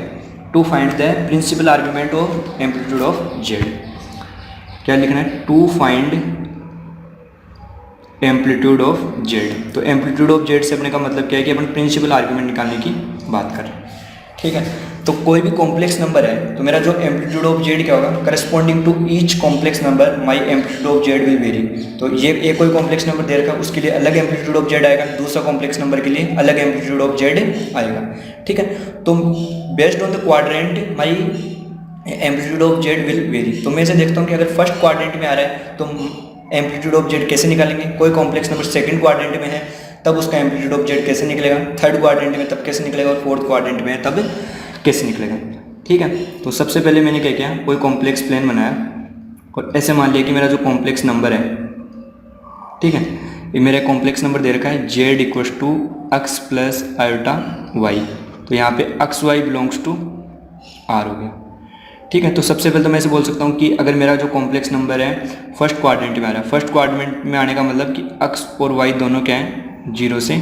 to find the principal argument of amplitude of Z. क्या लिखना है, to find amplitude of Z. तो एम्पलीट्यूड ऑफ जेड से अपने का मतलब क्या है कि अपन प्रिंसिपल आर्ग्यूमेंट निकालने की बात कर रहे हैं। ठीक है। तो कोई भी कॉम्प्लेक्स नंबर है तो मेरा जो एम्पलीट्यूड ऑफ जेड क्या होगा, corresponding to each complex number my amplitude of Z will vary. तो ये कोई कॉम्प्लेक्स नंबर दे रखा है, उसके लिए अलग एम्पलीट्यूड ऑफ जेड आएगा, दूसरा कॉम्प्लेक्स नंबर के लिए अलग एम्पलीट्यूड ऑफ जेड आएगा। ठीक है। तो based on the quadrant my amplitude of Z will vary. तो मैं इसे देखता हूँ कि अगर फर्स्ट क्वाड्रेंट में आ रहा है तो एम्पलीट्यूड ऑफ जेड कैसे निकालेंगे। कोई कॉम्प्लेक्स नंबर सेकंड क्वाड्रेंट में है तब उसका एम्पलीट्यूड ऑफ जेड कैसे निकलेगा, थर्ड क्वाड्रेंट में तब कैसे निकलेगा, और फोर्थ क्वाड्रेंट में है तब कैसे निकलेगा। ठीक है। तो सबसे पहले मैंने क्या किया, कोई कॉम्प्लेक्स प्लेन बनाया और ऐसे मान लिया कि मेरा जो कॉम्प्लेक्स नंबर है, ठीक है, ये मेरा कॉम्प्लेक्स नंबर दे रखा है Z equals to x plus iota Y. तो यहाँ पे x Y belongs to R हो गया। ठीक है। तो सबसे पहले तो मैं ऐसे बोल सकता हूँ कि अगर मेरा जो कॉम्प्लेक्स नंबर है फर्स्ट क्वाड्रेंट में आ रहा है, फर्स्ट क्वाड्रेंट में आने का मतलब कि एक्स और वाई दोनों क्या है, 0 से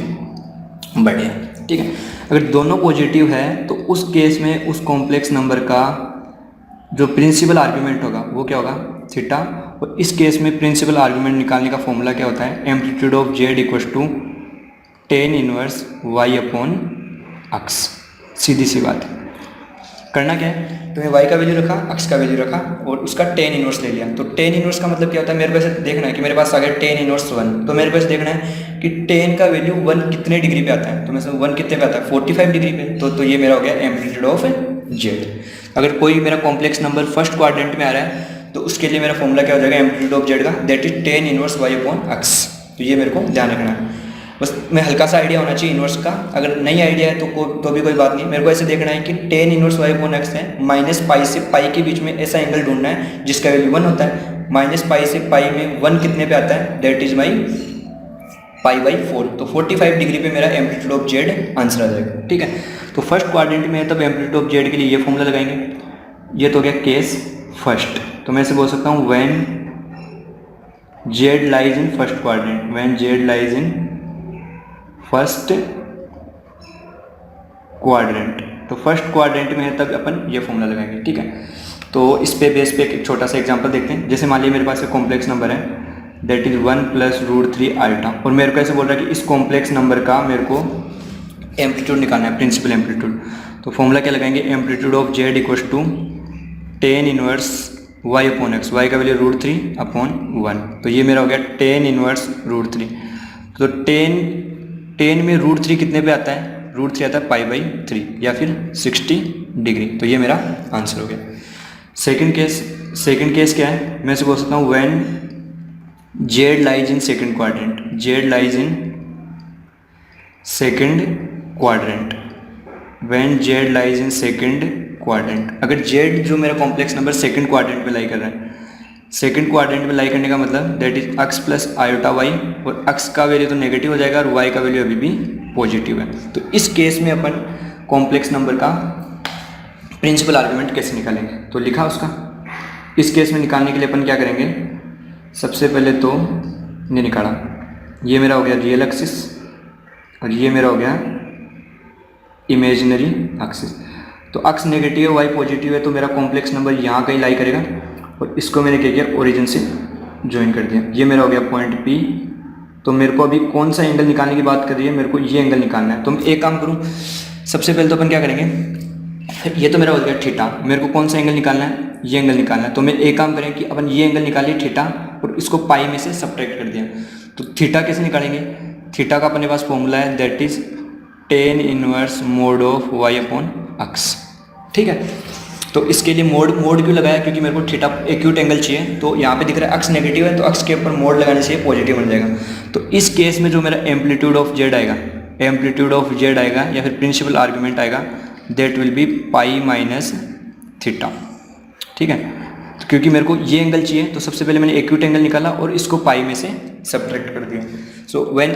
बड़े हैं। ठीक है। अगर दोनों पॉजिटिव है तो उस केस में उस कॉम्प्लेक्स नंबर का जो प्रिंसिपल आर्ग्यूमेंट होगा वो क्या होगा, थीटा। और इस केस में प्रिंसिपल आर्ग्यूमेंट निकालने का फॉर्मूला क्या होता है, amplitude of Z equals to tan inverse Y upon x. सीधी सी बात है। करना क्या है, तो मैं y का वैल्यू रखा, x का वैल्यू रखा और उसका टेन इनवर्स ले लिया। तो टेन इनवर्स का मतलब क्या होता है, मेरे पास देखना है कि मेरे पास आ गया टेन इनवर्स 1। तो मेरे पास देखना है कि टेन का वैल्यू 1 कितने डिग्री पे आता है। तो मैं 1 कितने पे आता है, 45 डिग्री पे। तो ये मेरा हो गया एम्पलीट्यूड ऑफ जेड। अगर कोई मेरा कॉम्प्लेक्स नंबर फर्स्ट क्वाड्रेंट में आ रहा है तो उसके लिए मेरा फॉर्मूला क्या हो जाएगा एम्पलीट्यूड ऑफ जेड का, that is tan inverse Y upon X. तो ये मेरे को ध्यान रखना है। बस मैं हल्का सा आइडिया होना चाहिए इनवर्स का। अगर नहीं आइडिया है तो भी कोई बात नहीं। मेरे को ऐसे देखना है कि tan inverse Y upon X है, माइनस पाई से पाई के बीच में ऐसा एंगल ढूंढना है जिसका वैल्यू 1 होता है। माइनस पाई से पाई में 1 कितने पे आता है, that is my pi by 4। तो 45 डिग्री पे मेरा एम्पलीट्यूड ऑफ जेड आंसर आ जाएगा। ठीक है। तो फर्स्ट क्वाड्रेंट में है तब एम्पलीट्यूड ऑफ जेड के लिए ये फॉर्मूला लगाएंगे। ये तो हो गया केस फर्स्ट। तो मैं ऐसे बोल सकता हूँ when z lies in first quadrant, when z lies in first quadrant. तो फर्स्ट क्वाड्रेंट में है तब अपन ये फॉर्मूला लगाएंगे। ठीक है। तो इस पे बेस पे एक छोटा सा एग्जांपल देखते हैं। जैसे मान लिया मेरे पास एक कॉम्प्लेक्स नंबर है that is 1 plus root 3 iota, और मेरे को ऐसे बोल रहा है कि इस कॉम्प्लेक्स नंबर का मेरे को एम्पलीट्यूड निकालना है, प्रिंसिपल एम्पलीट्यूड। तो फॉर्मूला क्या लगाएंगे, amplitude of Z equals to tan inverse Y upon X, Y का वैल्यू रूट 3 अपॉन 1। तो ये मेरा हो गया टेन इनवर्स रूट 3। तो टेन में रूट 3 कितने पे आता है, रूट 3 आता है पाई बाई 3 या फिर 60 डिग्री। तो ये मेरा आंसर हो गया। सेकंड केस क्या है, मैं इसे बोल सकता हूँ when z lies in second quadrant, Z lies in second quadrant, when z lies in second quadrant. अगर जेड जो मेरा कॉम्प्लेक्स नंबर सेकंड क्वाड्रेंट में लाई कर रहा है, सेकंड क्वाड्रेंट में लाई करने का मतलब that is X plus iota Y, और एक्स का वैल्यू तो नेगेटिव हो जाएगा और वाई का वैल्यू अभी भी पॉजिटिव है। तो इस केस में अपन कॉम्प्लेक्स नंबर का प्रिंसिपल आर्ग्यूमेंट कैसे निकालेंगे, तो लिखा उसका। इस केस में निकालने के लिए अपन क्या करेंगे, सबसे पहले तो ये निकाला, ये मेरा हो गया रियल एक्सिस और ये मेरा हो गया इमेजिनरी एक्सिस। तो एक्स नेगेटिव है वाई पॉजिटिव है, तो मेरा कॉम्प्लेक्स नंबर यहाँ कहीं लाई करेगा और इसको मैंने क्या किया, ओरिजिन से ज्वाइन कर दिया। ये मेरा हो गया पॉइंट पी। तो मेरे को अभी कौन सा एंगल निकालने की बात कर रही है, मेरे को ये एंगल निकालना है। तो मैं एक काम करूँ, सबसे पहले तो अपन क्या करेंगे, ये तो मेरा हो गया थीटा, मेरे को कौन सा एंगल निकालना है, ये एंगल निकालना है। तो मैं एक काम करें कि अपन ये एंगल निकालिए थीटा और इसको पाई में से सब्ट्रैक्ट कर दिया। तो थीटा कैसे निकालेंगे, थीटा का अपने पास फॉर्मूला है that is tan inverse mod of Y upon X. ठीक है। तो इसके लिए मोड क्यों लगाया, क्योंकि मेरे को थीटा एक्यूट एंगल चाहिए। तो यहाँ पे दिख रहा है एक्स नेगेटिव है, तो एक्स के ऊपर मोड लगाने से पॉजिटिव बन जाएगा। तो इस केस में जो मेरा एम्पलीट्यूड ऑफ जेड आएगा, एम्पलीट्यूड ऑफ जेड आएगा या फिर प्रिंसिपल आर्ग्यूमेंट आएगा, that will be pi minus theta. ठीक है। तो क्योंकि मेरे को ये एंगल चाहिए तो सबसे पहले मैंने एक्यूट एंगल निकाला और इसको पाई में से सब्ट्रैक्ट कर दिया। So when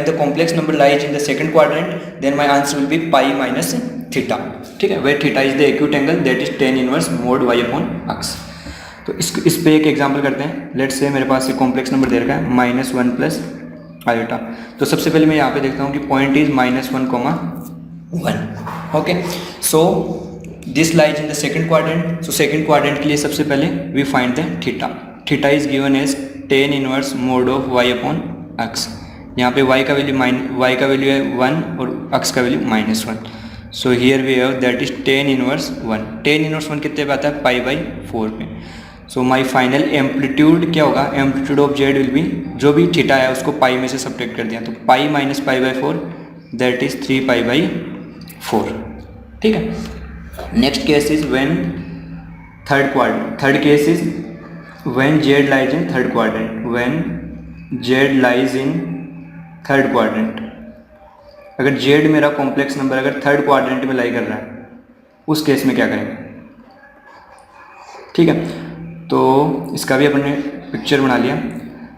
the complex number lies in the second quadrant, then my answer will be pi minus theta. ठीक है। Where theta is the acute angle that is tan inverse mod Y upon X. तो इस पे एक example करते हैं। Let's say मेरे पास एक कॉम्प्लेक्स नंबर दे रखा है -1 प्लस आयोटा। तो सबसे पहले मैं यहाँ पे देखता हूँ कि point is -1,1। Okay. So this lies in the second quadrant. So second quadrant के लिए सबसे पहले we find the theta. Theta is given as tan inverse mod of Y upon x. यहाँ पे y का वैल्यू है 1 और x का value -1। So here we have that is tan inverse 1। Tan inverse 1 कितने पे आता है, पाई बाई 4 पे। सो माई फाइनल एम्पलीट्यूड क्या होगा, amplitude of Z will be, जो भी थीटा है उसको पाई में से सब्ट्रैक्ट कर दिया, तो pi minus pi by 4 that is 3 pi by 4। ठीक है। Next case is when third case is when z lies in third quadrant. When z lies in third quadrant, अगर जेड मेरा कॉम्प्लेक्स नंबर अगर third quadrant में lie कर रहा है, उस केस में क्या करेंगे। ठीक है, तो इसका भी अपने पिक्चर बना लिया।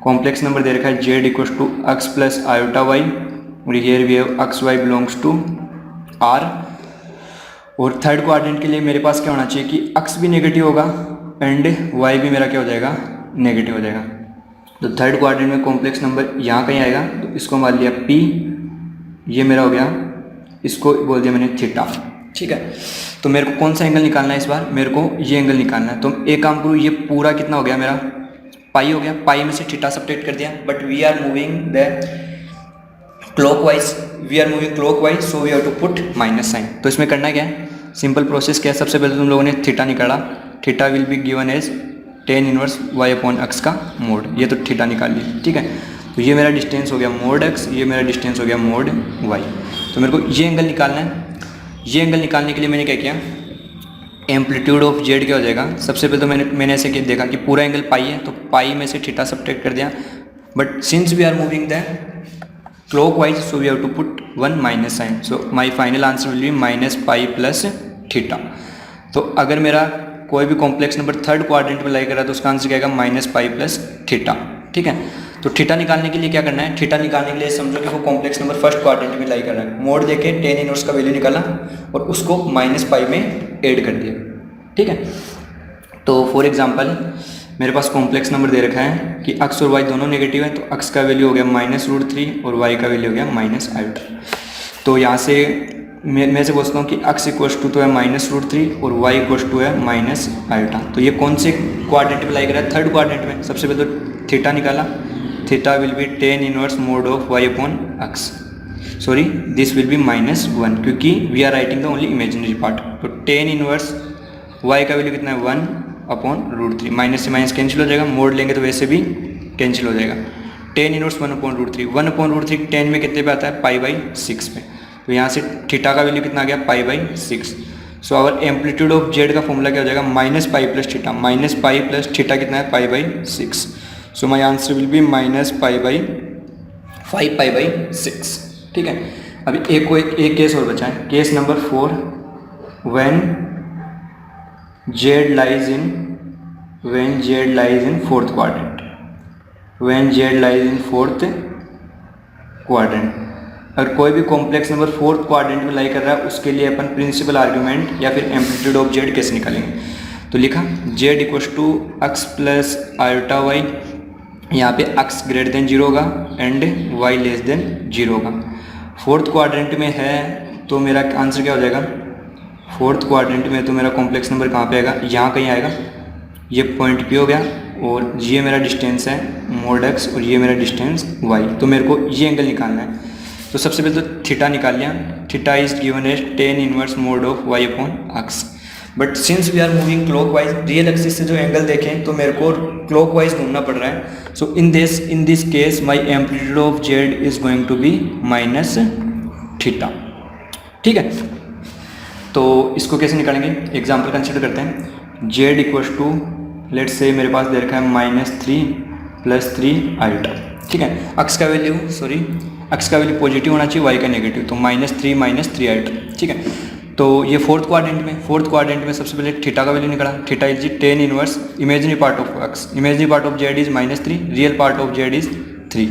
कॉम्प्लेक्स नंबर दे रखा है Z equals to x plus iota Y, और here we have x Y belongs to R. और थर्ड क्वाड्रेंट के लिए मेरे पास क्या होना चाहिए कि एक्स भी नेगेटिव होगा एंड वाई भी मेरा क्या हो जाएगा, नेगेटिव हो जाएगा। तो थर्ड क्वाड्रेंट में कॉम्प्लेक्स नंबर यहाँ कहीं आएगा, तो इसको मान लिया पी, ये मेरा हो गया, इसको बोल दिया मैंने थीटा। ठीक है, तो मेरे को कौन सा एंगल निकालना है इस बार, मेरे को ये एंगल निकालना है। तो एक काम करूँ, ये पूरा कितना हो गया मेरा, पाई हो गया, पाई में से थीटा सब्ट्रैक्ट कर दिया, but we are moving the clockwise, we are moving clockwise, so we have to put minus sign. तो इसमें करना क्या है, सिंपल प्रोसेस क्या है, सबसे पहले तुम लोगों ने थीटा निकाला, theta will be given as tan inverse Y upon x का मोड, ये तो थीटा निकाल लिया। ठीक है, तो ये मेरा डिस्टेंस हो गया मोड एक्स, ये मेरा डिस्टेंस हो गया मोड वाई। तो मेरे को ये एंगल निकालना है। ये एंगल निकालने के लिए मैंने क्या किया, एम्पलीट्यूड ऑफ जेड क्या हो जाएगा, सबसे पहले तो मैंने ऐसे देखा कि पूरा एंगल पाई है, तो पाई में से थीटा सब्ट्रैक्ट कर दिया, but since we are moving the clockwise, so we have to put one minus sign. So my final answer will be minus pi plus theta. तो अगर मेरा कोई भी कॉम्प्लेक्स नंबर थर्ड क्वाड्रेंट में lie कर रहा है, तो उसका आंसर क्या आएगा, माइनस पाई प्लस थीटा। ठीक है, तो थीटा निकालने के लिए क्या करना है, थीटा निकालने के लिए समझो कि वो कॉम्प्लेक्स नंबर फर्स्ट क्वाड्रेंट में लाई कर रहा है, मोड देके टेन इनवर्स का वैल्यू निकाला और उसको माइनस पाई में ऐड कर दिया। ठीक है, तो फॉर एग्जांपल मेरे पास कॉम्प्लेक्स नंबर दे रखा है कि एक्स और वाई दोनों नेगेटिव है, तो एक्स का वैल्यू हो गया -√3 और वाई का वैल्यू हो गया -i। तो यहाँ से मैं से पूछता हूँ कि एक्स इक्वल्स टू तो है -√3 और वाई इक्वल्स टू है -i। तो ये कौन से क्वाड्रेंट में लाई कर रहा है, थर्ड क्वाड्रेंट में। सबसे पहले तो थीटा निकाला, theta will be tan inverse mod of Y upon x, sorry this will be -1 क्योंकि we are writing the only imaginary part. तो टेन इनवर्स वाई का वैल्यू कितना है 1 अपॉन √3, माइनस से माइनस कैंसिल हो जाएगा, मोड लेंगे तो वैसे भी कैंसिल हो जाएगा। टेन इनवर्स 1 अपॉन √3, 1 अपॉन √3 10 में कितने पे आता है, पाई बाई 6 पे। तो यहाँ से थीटा का वैल्यू कितना आ गया, pi by 6। So our amplitude of Z का फॉर्मूला क्या हो जाएगा, minus pi plus theta, minus pi plus theta कितना है, pi by 6। So my answer will be minus pi by 5 pi by 6। ठीक है, अभी एक केस और बचा है, case number 4, when z lies in fourth quadrant. When z lies in fourth quadrant, अगर कोई भी कॉम्प्लेक्स नंबर फोर्थ क्वाड्रेंट में लाई कर रहा है, उसके लिए अपन प्रिंसिपल आर्ग्यूमेंट या फिर एम्पलीट्यूड ऑफ जेड कैसे निकालेंगे। तो लिखा z equals to x plus iota y, यहाँ पे एक्स ग्रेटर देन 0 होगा एंड वाई लेस देन 0 होगा। फोर्थ क्वाड्रेंट में है तो मेरा आंसर क्या हो जाएगा, फोर्थ क्वाड्रेंट में तो मेरा कॉम्प्लेक्स नंबर कहाँ पे आएगा, यहाँ कहीं आएगा, ये पॉइंट पी हो गया और ये मेरा डिस्टेंस है मोड एक्स और ये मेरा डिस्टेंस वाई। तो मेरे को ये एंगल निकालना है। तो सबसे पहले तो थीटा निकाल लिया, theta is given as tan inverse mod of Y upon x. But since we are moving clockwise, real axis से जो एंगल देखें तो मेरे को क्लॉकवाइज घूमना पड़ रहा है। So in this case my amplitude of Z is going to be minus theta. ठीक है, तो इसको कैसे निकालेंगे, एग्जाम्पल कंसिडर करते हैं। Z equals to let's say मेरे पास दे रखा है -3 + 3 आयोटा। ठीक है, एक्स का वैल्यू पॉजिटिव होना चाहिए, वाई का नेगेटिव, तो -3 - 3 आयोटा। ठीक है, तो ये फोर्थ क्वाड्रेंट में सबसे पहले थीटा का वैल्यू निकाला, theta is 10 inverse imaginary part of x, imaginary part of Z is -3, real part of Z is 3।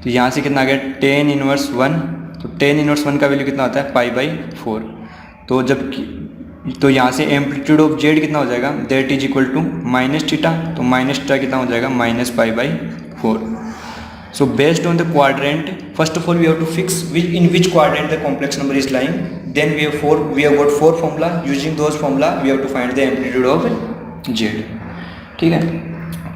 तो यहाँ से कितना आ गया 10 इनवर्स 1, तो 10 इनवर्स 1 का वैल्यू कितना होता है, पाई बाई 4। तो यहाँ से एम्पलीट्यूड ऑफ जेड कितना हो जाएगा, that is equal to -theta, तो -थीटा कितना हो जाएगा, -pi by 4। So based on the quadrant, first of all we have to fix in which quadrant the complex number is lying, then we have got 4 formula, using those formula we have to find the amplitude of z. ठीक है,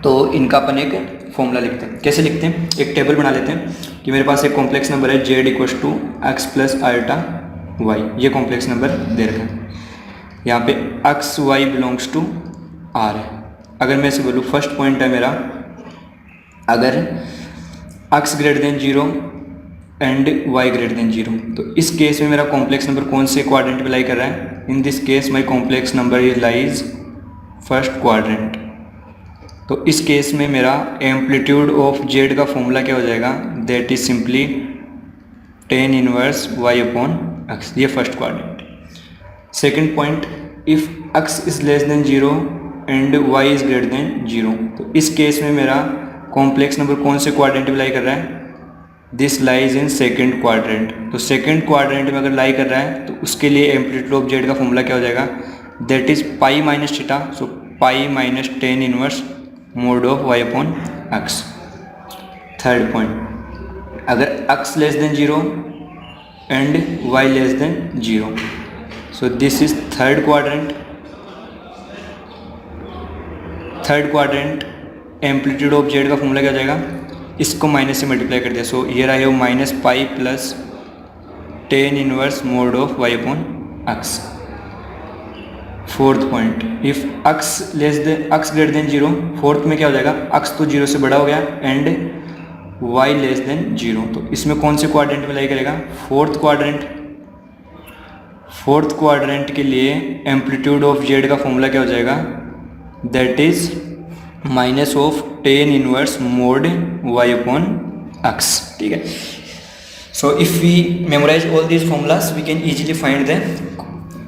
तो इनका अपन एक formula लिखते हैं। कैसे लिखते हैं, एक टेबल बना लेते हैं कि मेरे पास एक कॉम्प्लेक्स नंबर है Z equals to x plus iota y, ये कॉम्प्लेक्स नंबर दे रखा है। यहाँ पे x Y belongs to R है। अगर मैं इसे बोलूँ फर्स्ट पॉइंट है मेरा, अगर x greater than 0 and y greater than 0, तो इस केस में मेरा कॉम्प्लेक्स नंबर कौन से क्वाड्रेंट में लाई कर रहा है? इन this case my complex number is lies first quadrant. तो इस केस में मेरा एम्पलीट्यूड ऑफ जेड का फॉर्मूला क्या हो जाएगा? That is simply tan inverse y upon x, ये first quadrant. Second point, if x is less than 0 and y is greater than 0, तो इस केस में मेरा कॉम्प्लेक्स नंबर कौन से क्वाड्रेंट में लाई कर रहा है? This lies in second quadrant. तो सेकंड क्वाड्रेंट में अगर लाई कर रहा है तो उसके लिए एम्पलीट्यूड ऑफ जेड का फॉर्मूला क्या हो जाएगा? That is pi minus theta, so pi minus tan inverse mod of y upon x। Third point, अगर x less than 0 and y less than 0, so this is third quadrant. Third quadrant amplitude of Z का formula क्या हो जाएगा? इसको minus से multiply कर दिया, सो here I have minus pi plus tan inverse mod of y upon x। Fourth point, if x greater than 0, fourth में क्या हो जाएगा? x तो 0 से बड़ा हो गया एंड y लेस देन 0, तो इसमें कौन से क्वाड्रेंट में लाई करेगा? Fourth quadrant. फोर्थ क्वाड्रेंट के लिए एम्पलीट्यूड ऑफ जेड का फॉर्मूला क्या हो जाएगा? That is minus of tan inverse mod y upon x। ठीक है, so if we memorize all these formulas we can easily find the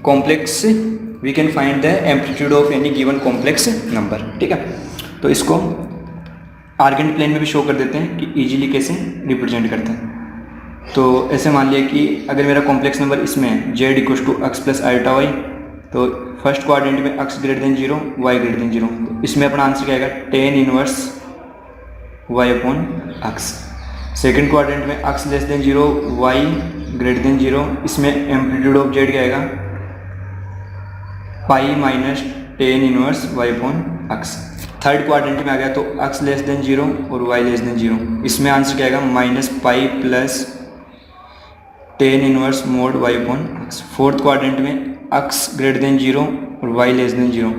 complex, we can find the amplitude of any given complex number. ठीक है, तो इसको urgent plane में भी show कर देते हैं कि इजीली कैसे रिप्रेजेंट करते हैं। तो ऐसे मान लिया कि अगर मेरा कॉम्प्लेक्स नंबर इसमें z equals to x plus iota y, तो फर्स्ट क्वाड्रेंट में x greater than 0, y greater than 0, तो इसमें अपना आंसर क्या आएगा? tan inverse y upon x। Second quadrant में x less than 0, y greater than 0, इसमें एम्पलीट्यूड ऑफ जेड क्या आएगा? Pi minus tan inverse y upon x। Third quadrant में आ गया तो x लेस देन 0 और y लेस देन 0, इसमें आंसर क्या आएगा? Minus pi plus tan inverse mod y upon x। Fourth quadrant में x ग्रेटर देन 0 और y लेस देन 0,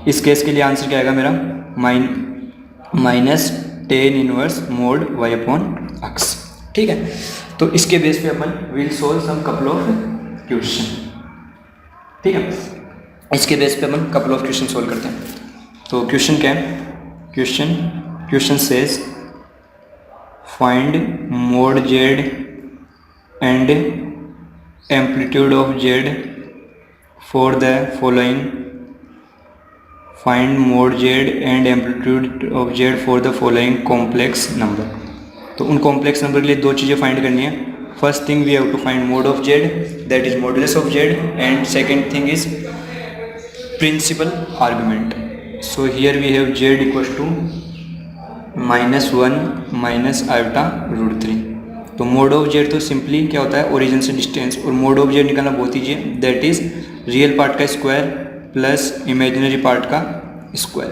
इस केस के लिए आंसर क्या आएगा मेरा? Minus tan inverse mod y upon x। ठीक है, तो इसके बेस पे अपन will solve some couple of question. ठीक है, इसके बेस पे अपन कपल ऑफ क्वेश्चन सोल्व करते हैं। तो क्वेश्चन क्या है? Question says find mod z and amplitude of z for the following. Find mod z and amplitude of z for the following complex number. तो उन कॉम्प्लेक्स नंबर के लिए दो चीज़ें फाइंड करनी है। First thing we have to find mod of z, that is modulus of Z, and second thing is principal argument. So here we have z equals to -1 minus iota root 3। तो mod of Z तो simply क्या होता है? Origin से distance, और mode of Z निकालना बहुत easy है, दैट इज रियल पार्ट का स्क्वायर प्लस इमेजिनरी पार्ट का स्क्वायर।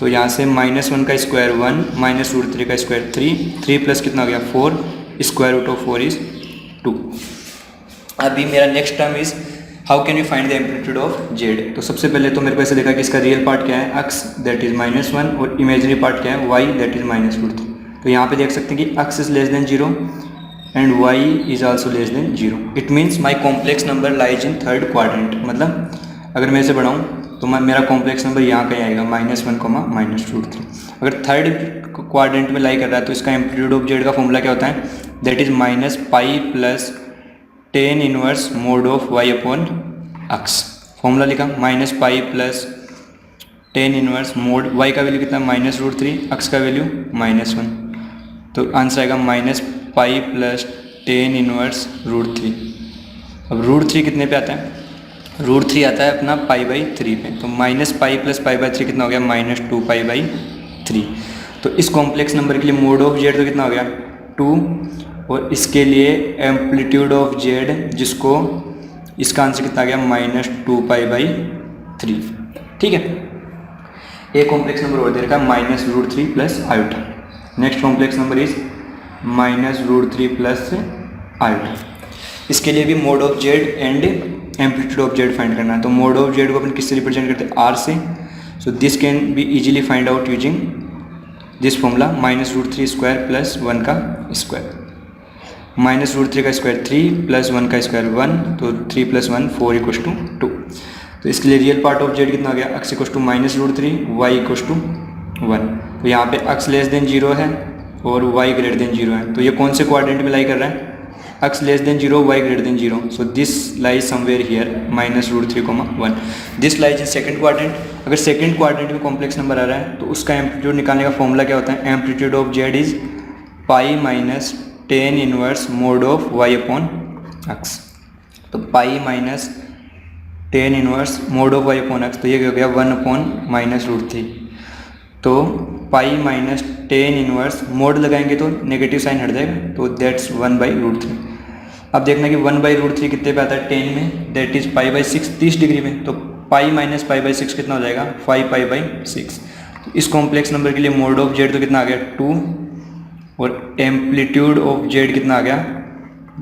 तो यहाँ से -1 का स्क्वायर 1 माइनस रूट 3 का स्क्वायर 3 प्लस कितना हो गया 4, स्क्वायर रूट ऑफ 4 इज 2। अभी मेरा next term is how can you find the amplitude of Z. तो सबसे पहले तो मेरे को ऐसे देखा कि इसका रियल पार्ट क्या है x, दैट इज -1, और इमेजिनरी पार्ट क्या है y, दैट इज -√3। तो यहाँ पे देख सकते हैं कि x is less than 0 and y is also less than 0। It means my complex number lies in third quadrant. मतलब अगर मैं इसे बढ़ाऊँ तो मेरा कॉम्प्लेक्स नंबर यहाँ कहीं आएगा -1, -√3। अगर थर्ड क्वाड्रेंट में लाई कर रहा है तो इसका एम्पलीट्यूड ऑफ जेड का फॉर्मूला क्या होता है? That is minus pi plus tan inverse mod of y upon x। Formula लिखा minus pi plus tan inverse mod, y का वैल्यू कितना? -√3, x का वैल्यू -1। तो आंसर आएगा minus pi plus tan inverse √3। अब √3 कितने पे आता है? √3 आता है अपना π/3 पे। तो माइनस पाई प्लस π/3 कितना हो गया? -2 π/3। तो इस कॉम्प्लेक्स नंबर के लिए मोड ऑफ जेड तो कितना हो गया? 2, और इसके लिए एम्पलीट्यूड ऑफ जेड, जिसको इसका आंसर कितना आ गया? -2 π/3। ठीक है, एक कॉम्प्लेक्स नंबर और दे रखा है -√3 plus iota. Next complex number is -√3 plus iota. इसके लिए भी mode of Z and amplitude of Z find करना है। तो मोड ऑफ जेड को अपन किससे रिप्रेजेंट करते हैं, आर से। So this can be easily find out using this formula -√3 square plus 1 का स्क्वायर। -√3 का स्क्वायर 3 प्लस 1 का स्क्वायर 1, तो 3 + 1 4 = 2। तो इसके लिए रियल पार्ट ऑफ जेड कितना हो गया, x = -√3, y = 1। तो यहाँ पे x <0 है और y > 0 है। तो ये कौन से क्वाड्रेंट में लाई कर रहा है, x <0, y > 0। So this lies somewhere here -√3, 1। This lies in second quadrant. अगर सेकंड क्वाड्रेंट में कॉम्प्लेक्स नंबर आ रहा है तो उसका एम्पलीट्यूड निकालने का फॉर्मूला क्या होता है, amplitude of Z is pi minus tan inverse mod of y/x। तो पाई minus tan inverse mod of y/x, तो ये हो गया 1/-√3। तो पाई माइनस tan इनवर्स मोड लगाएंगे तो नेगेटिव साइन हट जाएगा, तो दैट्स 1/√3। अब देखना कि 1/√3 कितने पे आता है, 10 में, दैट इज π/6, 30 डिग्री में। तो पाई माइनस π/6 कितना हो जाएगा, 5π/6। तो इस कॉम्प्लेक्स नंबर के लिए मोड ऑफ जेड तो कितना आ गया, 2, और एम्पलीट्यूड ऑफ जेड कितना आ गया,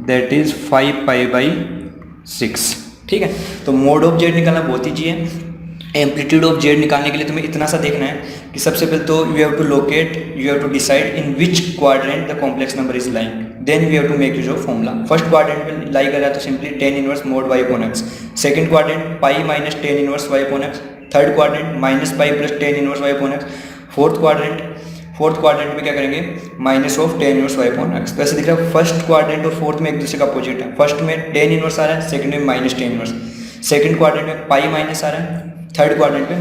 दैट इज 5π/6। ठीक है, तो मोड ऑफ जेड निकालना बहुत ईजी है। एम्पलीट्यूड ऑफ जेड निकालने के लिए तुम्हें इतना सा देखना है कि सबसे पहले तो you have to decide in which quadrant the complex number is lying, then we have to make use of formula. First quadrant में लाई कर रहा है तो simply tan inverse mod y/x। Second quadrant pi minus tan inverse y/x। Third quadrant -π + tan inverse y/x। Fourth quadrant में क्या करेंगे, minus of tan inverse y/x। तो ऐसे दिख रहा है फर्स्ट क्वाड्रेंट और फोर्थ में एक दूसरे का अपोजिट है। फर्स्ट में tan इनवर्स आ रहा है, सेकंड में -tan इनवर्स। सेकंड क्वाड्रेंट में पाई माइनस आ रहा है, थर्ड क्वाड्रेंट में -π +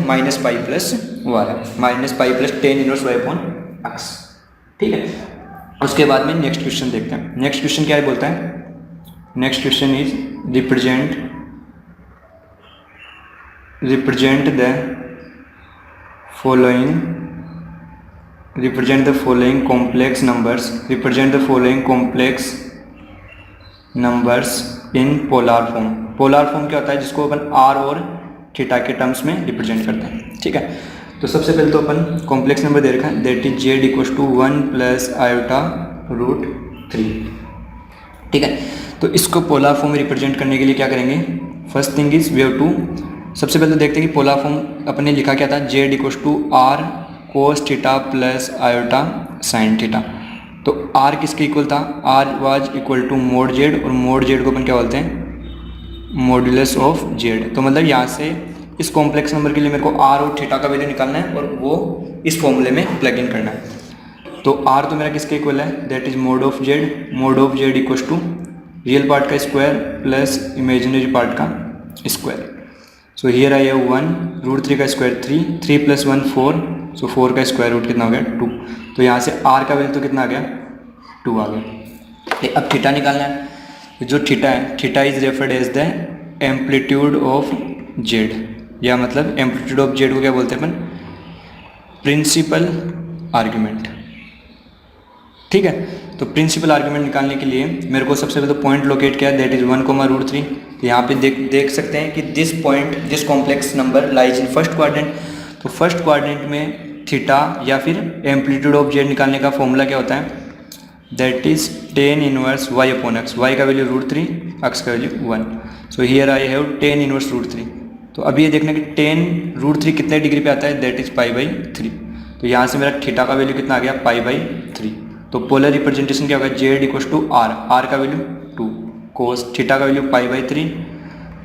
वो आ रहा है, -π + tan इनवर्स y/x। ठीक है, उसके बाद में नेक्स्ट क्वेश्चन देखते हैं। नेक्स्ट क्वेश्चन क्या है, बोलता है, next question is represent the following complex numbers in polar form। Polar form क्या होता है, जिसको अपन r और थीटा के टर्म्स में रिप्रेजेंट करते हैं। ठीक है, तो सबसे पहले तो अपन कॉम्प्लेक्स नंबर दे रखा है, दैट इज z = 1 + i√3। ठीक है, तो इसको पोलर फॉर्म में रिप्रेजेंट करने के लिए क्या करेंगे, first thing is we have to, सबसे पहले तो देखते हैं कि पोलर फॉर्म अपने लिखा क्या था, z = r cos θ + i sin θ। तो r किसके इक्वल था, r was equal to mod z, और मोड जेड को अपन क्या बोलते हैं, मॉड्यूलस ऑफ जेड। तो मतलब यहाँ से इस कॉम्प्लेक्स नंबर के लिए मेरे को r और थीटा का वैल्यू निकालना है और वो इस फॉर्मूले में प्लग इन करना है। तो r तो मेरा किसके इक्वल है, that is mod of z. Mod of z equal to real part का स्क्वायर प्लस इमेजिनरी पार्ट का square. So here I have 1, √3 का स्क्वायर 3, 3 + 1 4, सो 4 का स्क्वायर रूट कितना हो गया, 2। तो यहाँ से r का वैल्यू तो कितना आ गया, 2 आ गया। अब थीटा निकालना है, जो थीटा है, theta is referred as the amplitude of z, या मतलब एम्पलीट्यूड ऑफ जेड को क्या बोलते हैं अपन, प्रिंसिपल आर्ग्यूमेंट। ठीक है, तो प्रिंसिपल आर्ग्यूमेंट निकालने के लिए मेरे को सबसे पहले तो पॉइंट लोकेट किया, दैट इज 1, √3। तो यहाँ पे देख सकते हैं कि this complex number lies in first quadrant. तो फर्स्ट क्वाड्रेंट में थीटा या फिर एम्पलीट्यूड ऑफ जेड निकालने का फॉर्मूला क्या होता है, that is tan inverse y/x। y का वैल्यू √3, x का value 1। So here I have tan inverse √3। तो अभी ये देखना कि tan √3 कितने डिग्री पे आता है, दैट इज π/3। तो यहाँ से मेरा थीटा का वैल्यू कितना आ गया, π/3। तो पोलर रिप्रेजेंटेशन क्या होगा, z = r का वैल्यू 2, cos थीटा का value π/3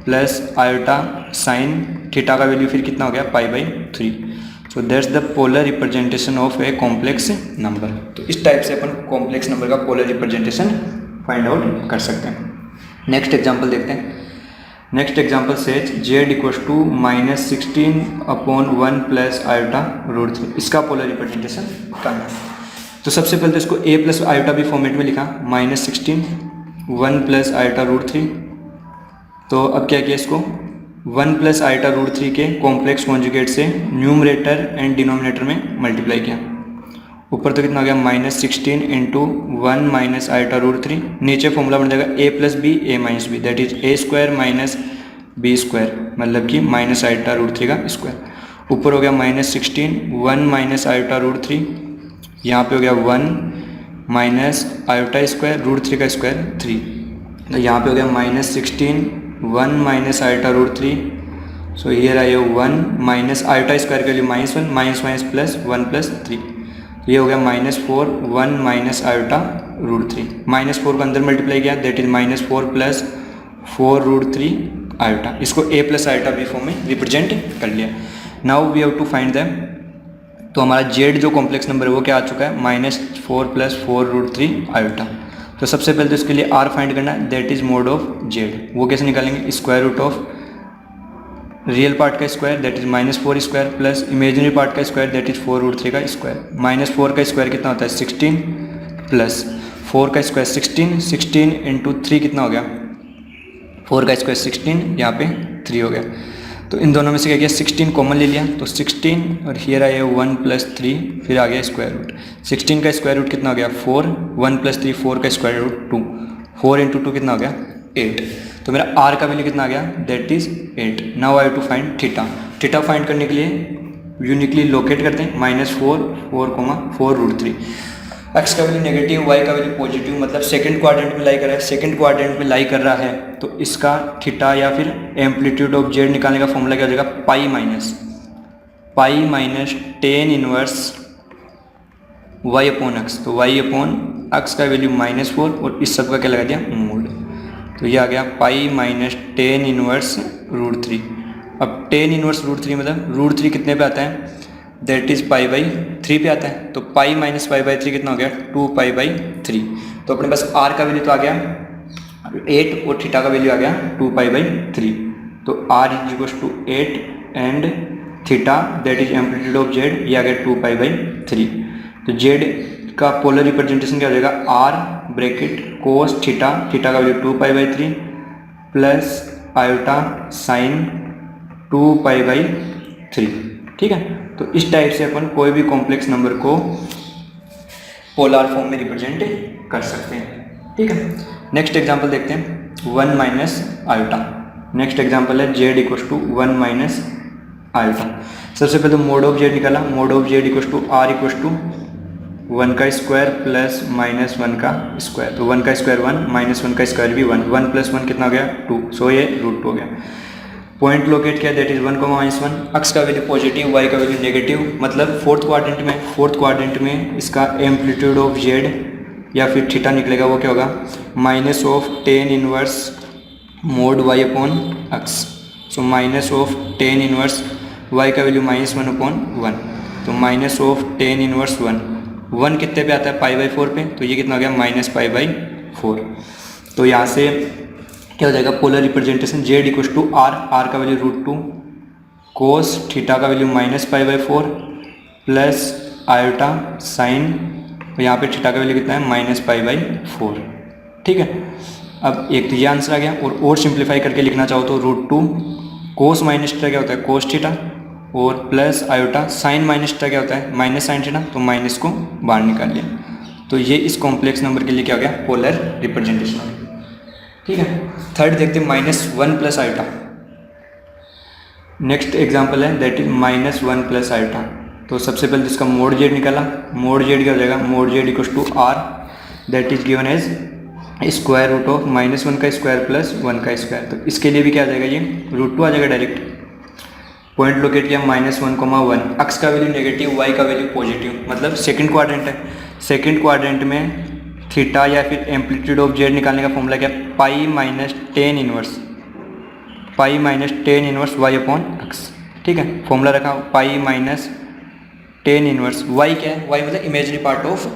plus i sin theta का वैल्यू फिर कितना हो गया, π/3। So that's the polar representation of a complex number. तो इस टाइप से अपन कॉम्प्लेक्स नंबर का पोलर रिप्रेजेंटेशन फाइंड आउट कर सकते हैं। नेक्स्ट एग्जांपल देखते हैं। Next example says z = -16/1 + i√3। इसका पोलर रिप्रेजेंटेशन करना है। तो सबसे पहले तो इसको a + i भी फॉर्मेट में लिखा, -16 1 + i√3। तो अब क्या किया, इसको 1 + i√3 के कॉम्प्लेक्स कॉन्जुगेट से न्यूमरेटर एंड डिनोमिनेटर में मल्टीप्लाई किया। ऊपर तो कितना हो गया, -16 × 1 - i√3। नीचे फॉर्मूला बन जाएगा a + b a - b, that is a² - b², मतलब कि -i√3 का स्क्वायर। ऊपर हो गया -16 1 - i√3, यहाँ पे हो गया 1 - i² √3 का स्क्वायर 3, तो यहाँ पे हो गया -16 1 minus iota root 3. So here I have 1 minus iota square की वैल्यू -1 माइनस प्लस 1 प्लस 3. ये हो गया -4 1 माइनस आयोटा रूट 3. -4 को अंदर मल्टीप्लाई किया, that is -4 plus 4 root 3 iota. इसको a plus iota b form में रिप्रेजेंट कर लिया. Now we have to find them. तो हमारा z जो कॉम्प्लेक्स नंबर है वो क्या आ चुका है, -4 प्लस 4 रूट 3 आयोटा. तो सबसे पहले तो इसके लिए r फाइंड करना है, that is mod of z. वो कैसे निकालेंगे, square root of real part का square that is -4 square plus imaginary part का स्क्वायर दैट इज 4 रूट 3 का स्क्वायर. -4 का स्क्वायर कितना होता है 16 प्लस 4 का स्क्वायर 16 इंटू 3 कितना हो गया, 4 का स्क्वायर 16, यहाँ पे 3 हो गया. तो इन दोनों में से क्या किया, 16 कॉमन ले लिया, तो 16 और हियर आया 1 प्लस 3, फिर आ गया स्क्वायर रूट. 16 का स्क्वायर रूट कितना हो गया 4, 1 प्लस 3 4 का स्क्वायर रूट 2, 4 इंटू 2 कितना हो गया 8. तो मेरा r का वैल्यू कितना आ गया, that is 8. Now I have to find theta. Theta find करने के लिए यूनिकली लोकेट करते हैं -4 4 रूट 3. x का वैल्यू नेगेटिव, y का वैल्यू पॉजिटिव, मतलब सेकंड क्वाड्रेंट में लाई कर रहा है. सेकंड क्वाड्रेंट में लाई कर रहा है तो इसका थीटा या फिर एम्पलीट्यूड ऑफ z निकालने का फॉर्मूला क्या हो जाएगा, पाई minus tan inverse y upon x. तो y अपॉन x का वैल्यू -4 और इस सब का क्या लगा दिया मोड. तो ये आ गया pi minus tan inverse root 3. अब टेन इनवर्स रूट 3 मतलब रूट 3 कितने पे आता है, दैट इज पाई बाई 3 पे आता है. तो पाई माइनस पाई बाई 3 कितना हो गया 2 पाई बाई 3. तो अपने पास r का वैल्यू तो आ गया 8 और थीटा का वैल्यू आ गया 2 पाई बाई 3. तो r is equal to 8 and theta that is amplitude of z, ये आ गया 2 पाई बाई 3. तो z का पोलर रिप्रेजेंटेशन क्या हो जाएगा, r bracket cos theta, theta का value 2 pi by 3 plus iota sine 2 pi by 3. ठीक है. तो इस टाइप से अपन कोई भी कॉम्प्लेक्स नंबर को पोलर फॉर्म में रिप्रेजेंट कर सकते हैं. ठीक है. नेक्स्ट एग्जांपल देखते हैं, 1 माइनस आयोटा. नेक्स्ट एग्जांपल है z equal to 1 minus iota. सबसे पहले तो मोड ऑफ z निकाला, mod of z equal to r equal to 1 का स्क्वायर प्लस -1 का स्क्वायर. तो 1 का स्क्वायर 1 -1 का स्क्वायर भी 1, 1 प्लस 1 कितना हो गया 2. सो ये रूट 2 हो गया. पॉइंट लोकेट किया दैट इज 1 -1. x का वैल्यू पॉजिटिव, y का वैल्यू नेगेटिव, मतलब फोर्थ क्वाड्रेंट में इसका एम्पलीट्यूड ऑफ z या फिर थीटा निकलेगा, वो क्या होगा minus of ten inverse mod y upon x. So minus of tan inverse y का वैल्यू -1 अपॉन 1. तो माइनस ऑफ टेन इनवर्स 1 कितने पे आता है पाई बाई 4 पे, तो ये कितना हो गया -पाई/4. तो यहाँ से क्या हो जाएगा polar representation z equal to r का वैल्यू √2 कोस थीटा का value -pi plus iota sine, यहाँ पे थीटा का वैल्यू कितना है -पाई/4. ठीक है. अब एक तो ये आंसर आ गया, और सिंप्लीफाई करके लिखना चाहो तो √2 कोस माइनस थीटा क्या होता है कोस थीटा, और plus iota sign minus theta क्या होता है माइनस साइन थीटा. तो माइनस को बाहर निकाल लिया. तो ये इस कॉम्प्लेक्स नंबर के लिए क्या हो गया पोलर रिप्रेजेंटेशन हो गया. ठीक है. थर्ड देखते हैं -1 प्लस आयोटा. नेक्स्ट एग्जांपल है दैट इज -1 प्लस आयोटा. तो सबसे पहले इसका मोड z निकाला, मोड z क्या हो जाएगा, mod z equal to r that is given as square root of -1 का स्क्वायर प्लस 1 का स्क्वायर. तो इसके लिए भी क्या आ जाएगा, ये √2 आ जाएगा डायरेक्ट. पॉइंट लोकेट किया -1, x का वैल्यू नेगेटिव, y का वैल्यू पॉजिटिव, मतलब सेकंड क्वाड्रेंट है. सेकंड क्वाड्रेंट में थीटा या फिर एम्पलीट्यूड ऑफ z निकालने का फॉर्मूला क्या है, पाई minus tan inverse y upon x. ठीक है. फॉर्मूला रखा पाई माइनस टेन इनवर्स y क्या है, y मतलब imagery part of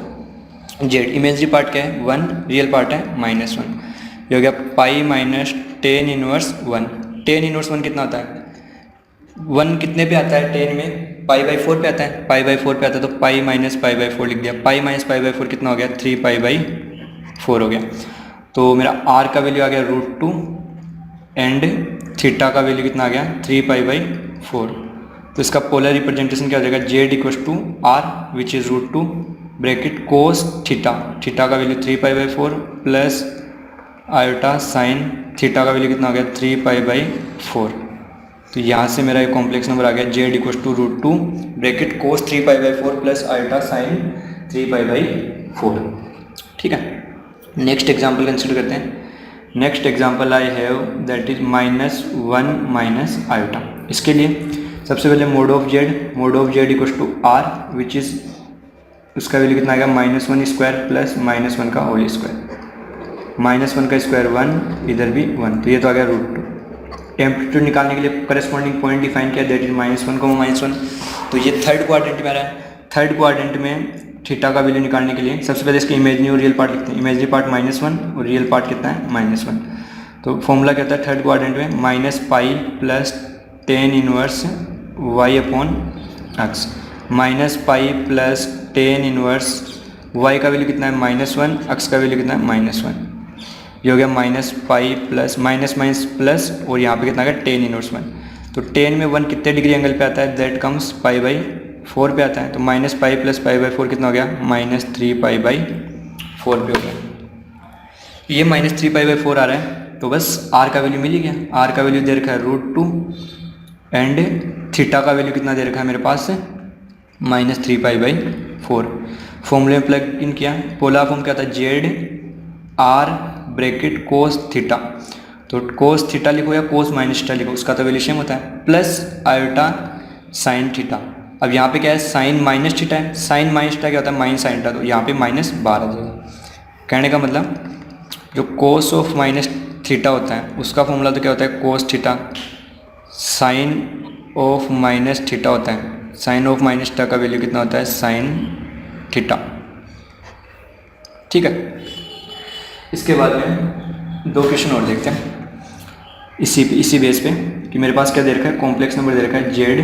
z. Imagery part क्या है 1, रियल पार्ट है -1. ये हो गया pi minus tan inverse 1. Tan inverse 1 कितना होता है, 1 कितने पे आता है 10 में पाई/4 पे आता है, पाई/4 पे आता है. तो पाई माइनस पाई/4 लिख दिया. पाई माइनस पाई/4 कितना हो गया 3 पाई/4 हो गया. तो मेरा r का वैल्यू आ गया √2 एंड थीटा का वैल्यू कितना आ गया 3 पाई/4. तो इसका पोलर रिप्रेजेंटेशन क्या हो जाएगा, z equal to r which is √2 bracket cos theta, theta का वैल्यू 3 पाई/4 प्लस आयोटा साइन थीटा का वैल्यू कितना हो गया 3 पाई/4. तो यहाँ से मेरा एक कॉम्प्लेक्स नंबर आ गया z equal to √2 bracket cos 3 पाई/4 प्लस आयोटा साइन 3 पाई/4. ठीक है. नेक्स्ट एग्जाम्पल कंसिडर करते हैं. Next example I have that is -1 minus iota. इसके लिए सबसे पहले mod of z equal to r which is उसका वैल्यू कितना आएगा -1 स्क्वायर प्लस -1 का होल स्क्वायर, -1 का स्क्वायर 1, इधर भी 1, तो ये तो आ गया √2। एम्पलीट्यूड निकालने के लिए करस्पॉन्डिंग पॉइंट डिफाइन किया दैट इज -1 को -1, तो ये थर्ड क्वाड्रेंट में आ रहा है। थर्ड क्वाड्रेंट में थीटा का वैल्यू निकालने के लिए सबसे पहले इसके इमेजनरी और रियल पार्ट लिखते हैं। इमेजनरी पार्ट -1 और रियल पार्ट कितना है -1। तो फॉर्मूला क्या होता है थर्ड क्वाड्रेंट में -पाई plus tan inverse y upon x, -पाई प्लस tan इनवर्स y का वैल्यू कितना है -1, x का वैल्यू कितना है -1। ये हो गया -पाई प्लस माइनस प्लस और यहाँ पे कितना आ गया tan इनवर्स 1। तो tan में 1 कितने डिग्री एंगल पे आता है, दैट कम्स π/4 पे आता है। तो -पाई प्लस π/4 कितना हो गया -3 π/4 पे हो गया। ये -3 π/4 आ रहा है, तो बस r का वैल्यू मिल ही गया। r का वैल्यू दे रखा है √2 एंड थीटा का वैल्यू कितना दे रखा है मेरे पास -3 π/4। फॉर्मूले में प्लग इन किया, पोलर फॉर्म क्या था z r bracket cos theta, तो कोस थीटा लिखो या कोस माइनस थीटा लिखो, उसका तो वैल्यू सेम होता है, प्लस आयोटा साइन थीटा। अब यहाँ पे क्या है साइन माइनस थीटा है, साइन माइनस थीटा क्या होता है माइनस साइन थीटा, तो यहाँ पे -12 आ जाएगा। कहने का मतलब जो कोस ऑफ माइनस थीटा होता है उसका फॉर्मूला तो क्या होता है cos theta, sine of minus theta होता है, साइन ऑफ माइनस थीटा का वैल्यू कितना होता है साइन थीटा। ठीक है, इसके बाद में 2 क्वेश्चन और देखते हैं इसी बेस पे कि मेरे पास क्या दे रखा है कॉम्प्लेक्स नंबर दे रखा है जेड,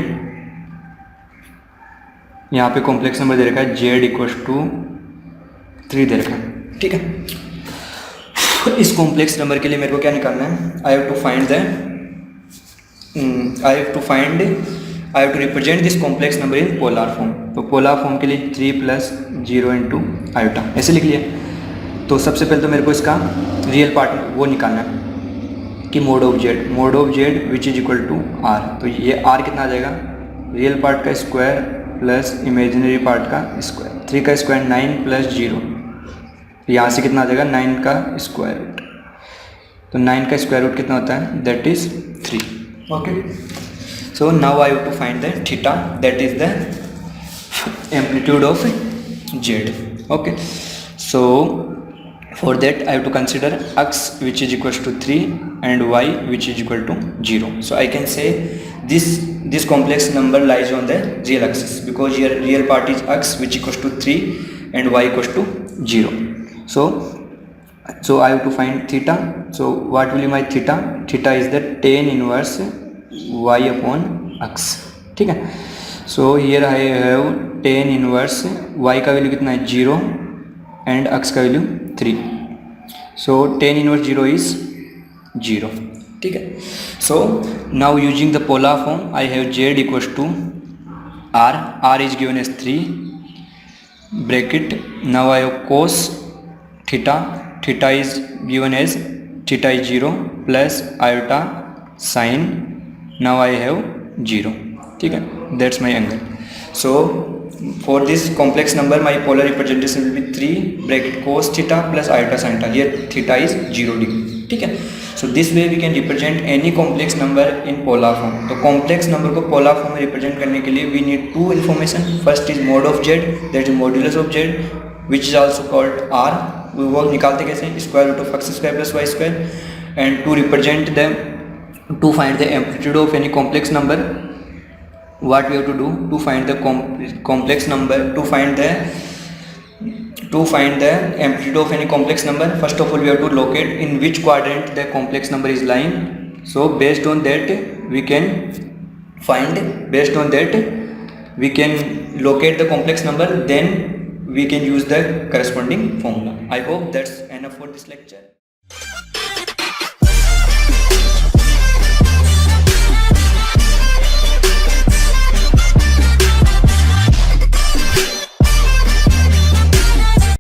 यहाँ पे कॉम्प्लेक्स नंबर दे रखा है जेड इक्वल टू 3 दे रखा है। ठीक है, इस कॉम्प्लेक्स नंबर के लिए मेरे को क्या निकालना है, I have to represent this complex number in polar form. तो पोलर फॉर्म के लिए 3 + 0 × आयोटा ऐसे लिख लिया। तो सबसे पहले तो मेरे को इसका रियल पार्ट वो निकालना है कि mod of z which is equal to are. तो ये आर कितना आ जाएगा, रियल पार्ट का स्क्वायर प्लस इमेजिनरी पार्ट का स्क्वायर, 3 का स्क्वायर 9 + 0, यहाँ से कितना आ जाएगा 9 का स्क्वायर रूट। तो 9 का स्क्वायर रूट कितना होता है that is 3। Okay, so now I have to find the theta, that is the amplitude of z. Okay, so for that I have to consider x which is equals to 3 and y which is equal to 0. So I can say this complex number lies on the real axis because here real part is x which equals to 3 and y equals to 0. So I have to find theta. So what will be my theta? Theta is the tan inverse y upon x। ठीक है, so here I have tan inverse y का value कितना है 0 and x का value 3। So tan inverse 0 is 0। ठीक है, so now using the polar form I have z equals to r is given as 3 bracket, now I have cos theta is given as theta is 0 plus iota sine, now I have 0. ठीक है, that's my angle. So for this complex number my polar representation will be 3 bracket cos theta plus iota sin theta, here theta is 0 degree. ठीक है, so this way we can represent any complex number in polar form. तो complex number को polar form में represent करने के लिए we need 2 information. First is mode of z, that is modulus of z which is also called r. वो निकालते कैसे, square root of x square plus y square, and to represent them to find the amplitude of any complex number, what we have to do to find the complex number, to find the amplitude of any complex number, first of all we have to locate in which quadrant the complex number is lying. So based on that we can locate the complex number, then we can use the corresponding formula. I hope that's enough for this lecture.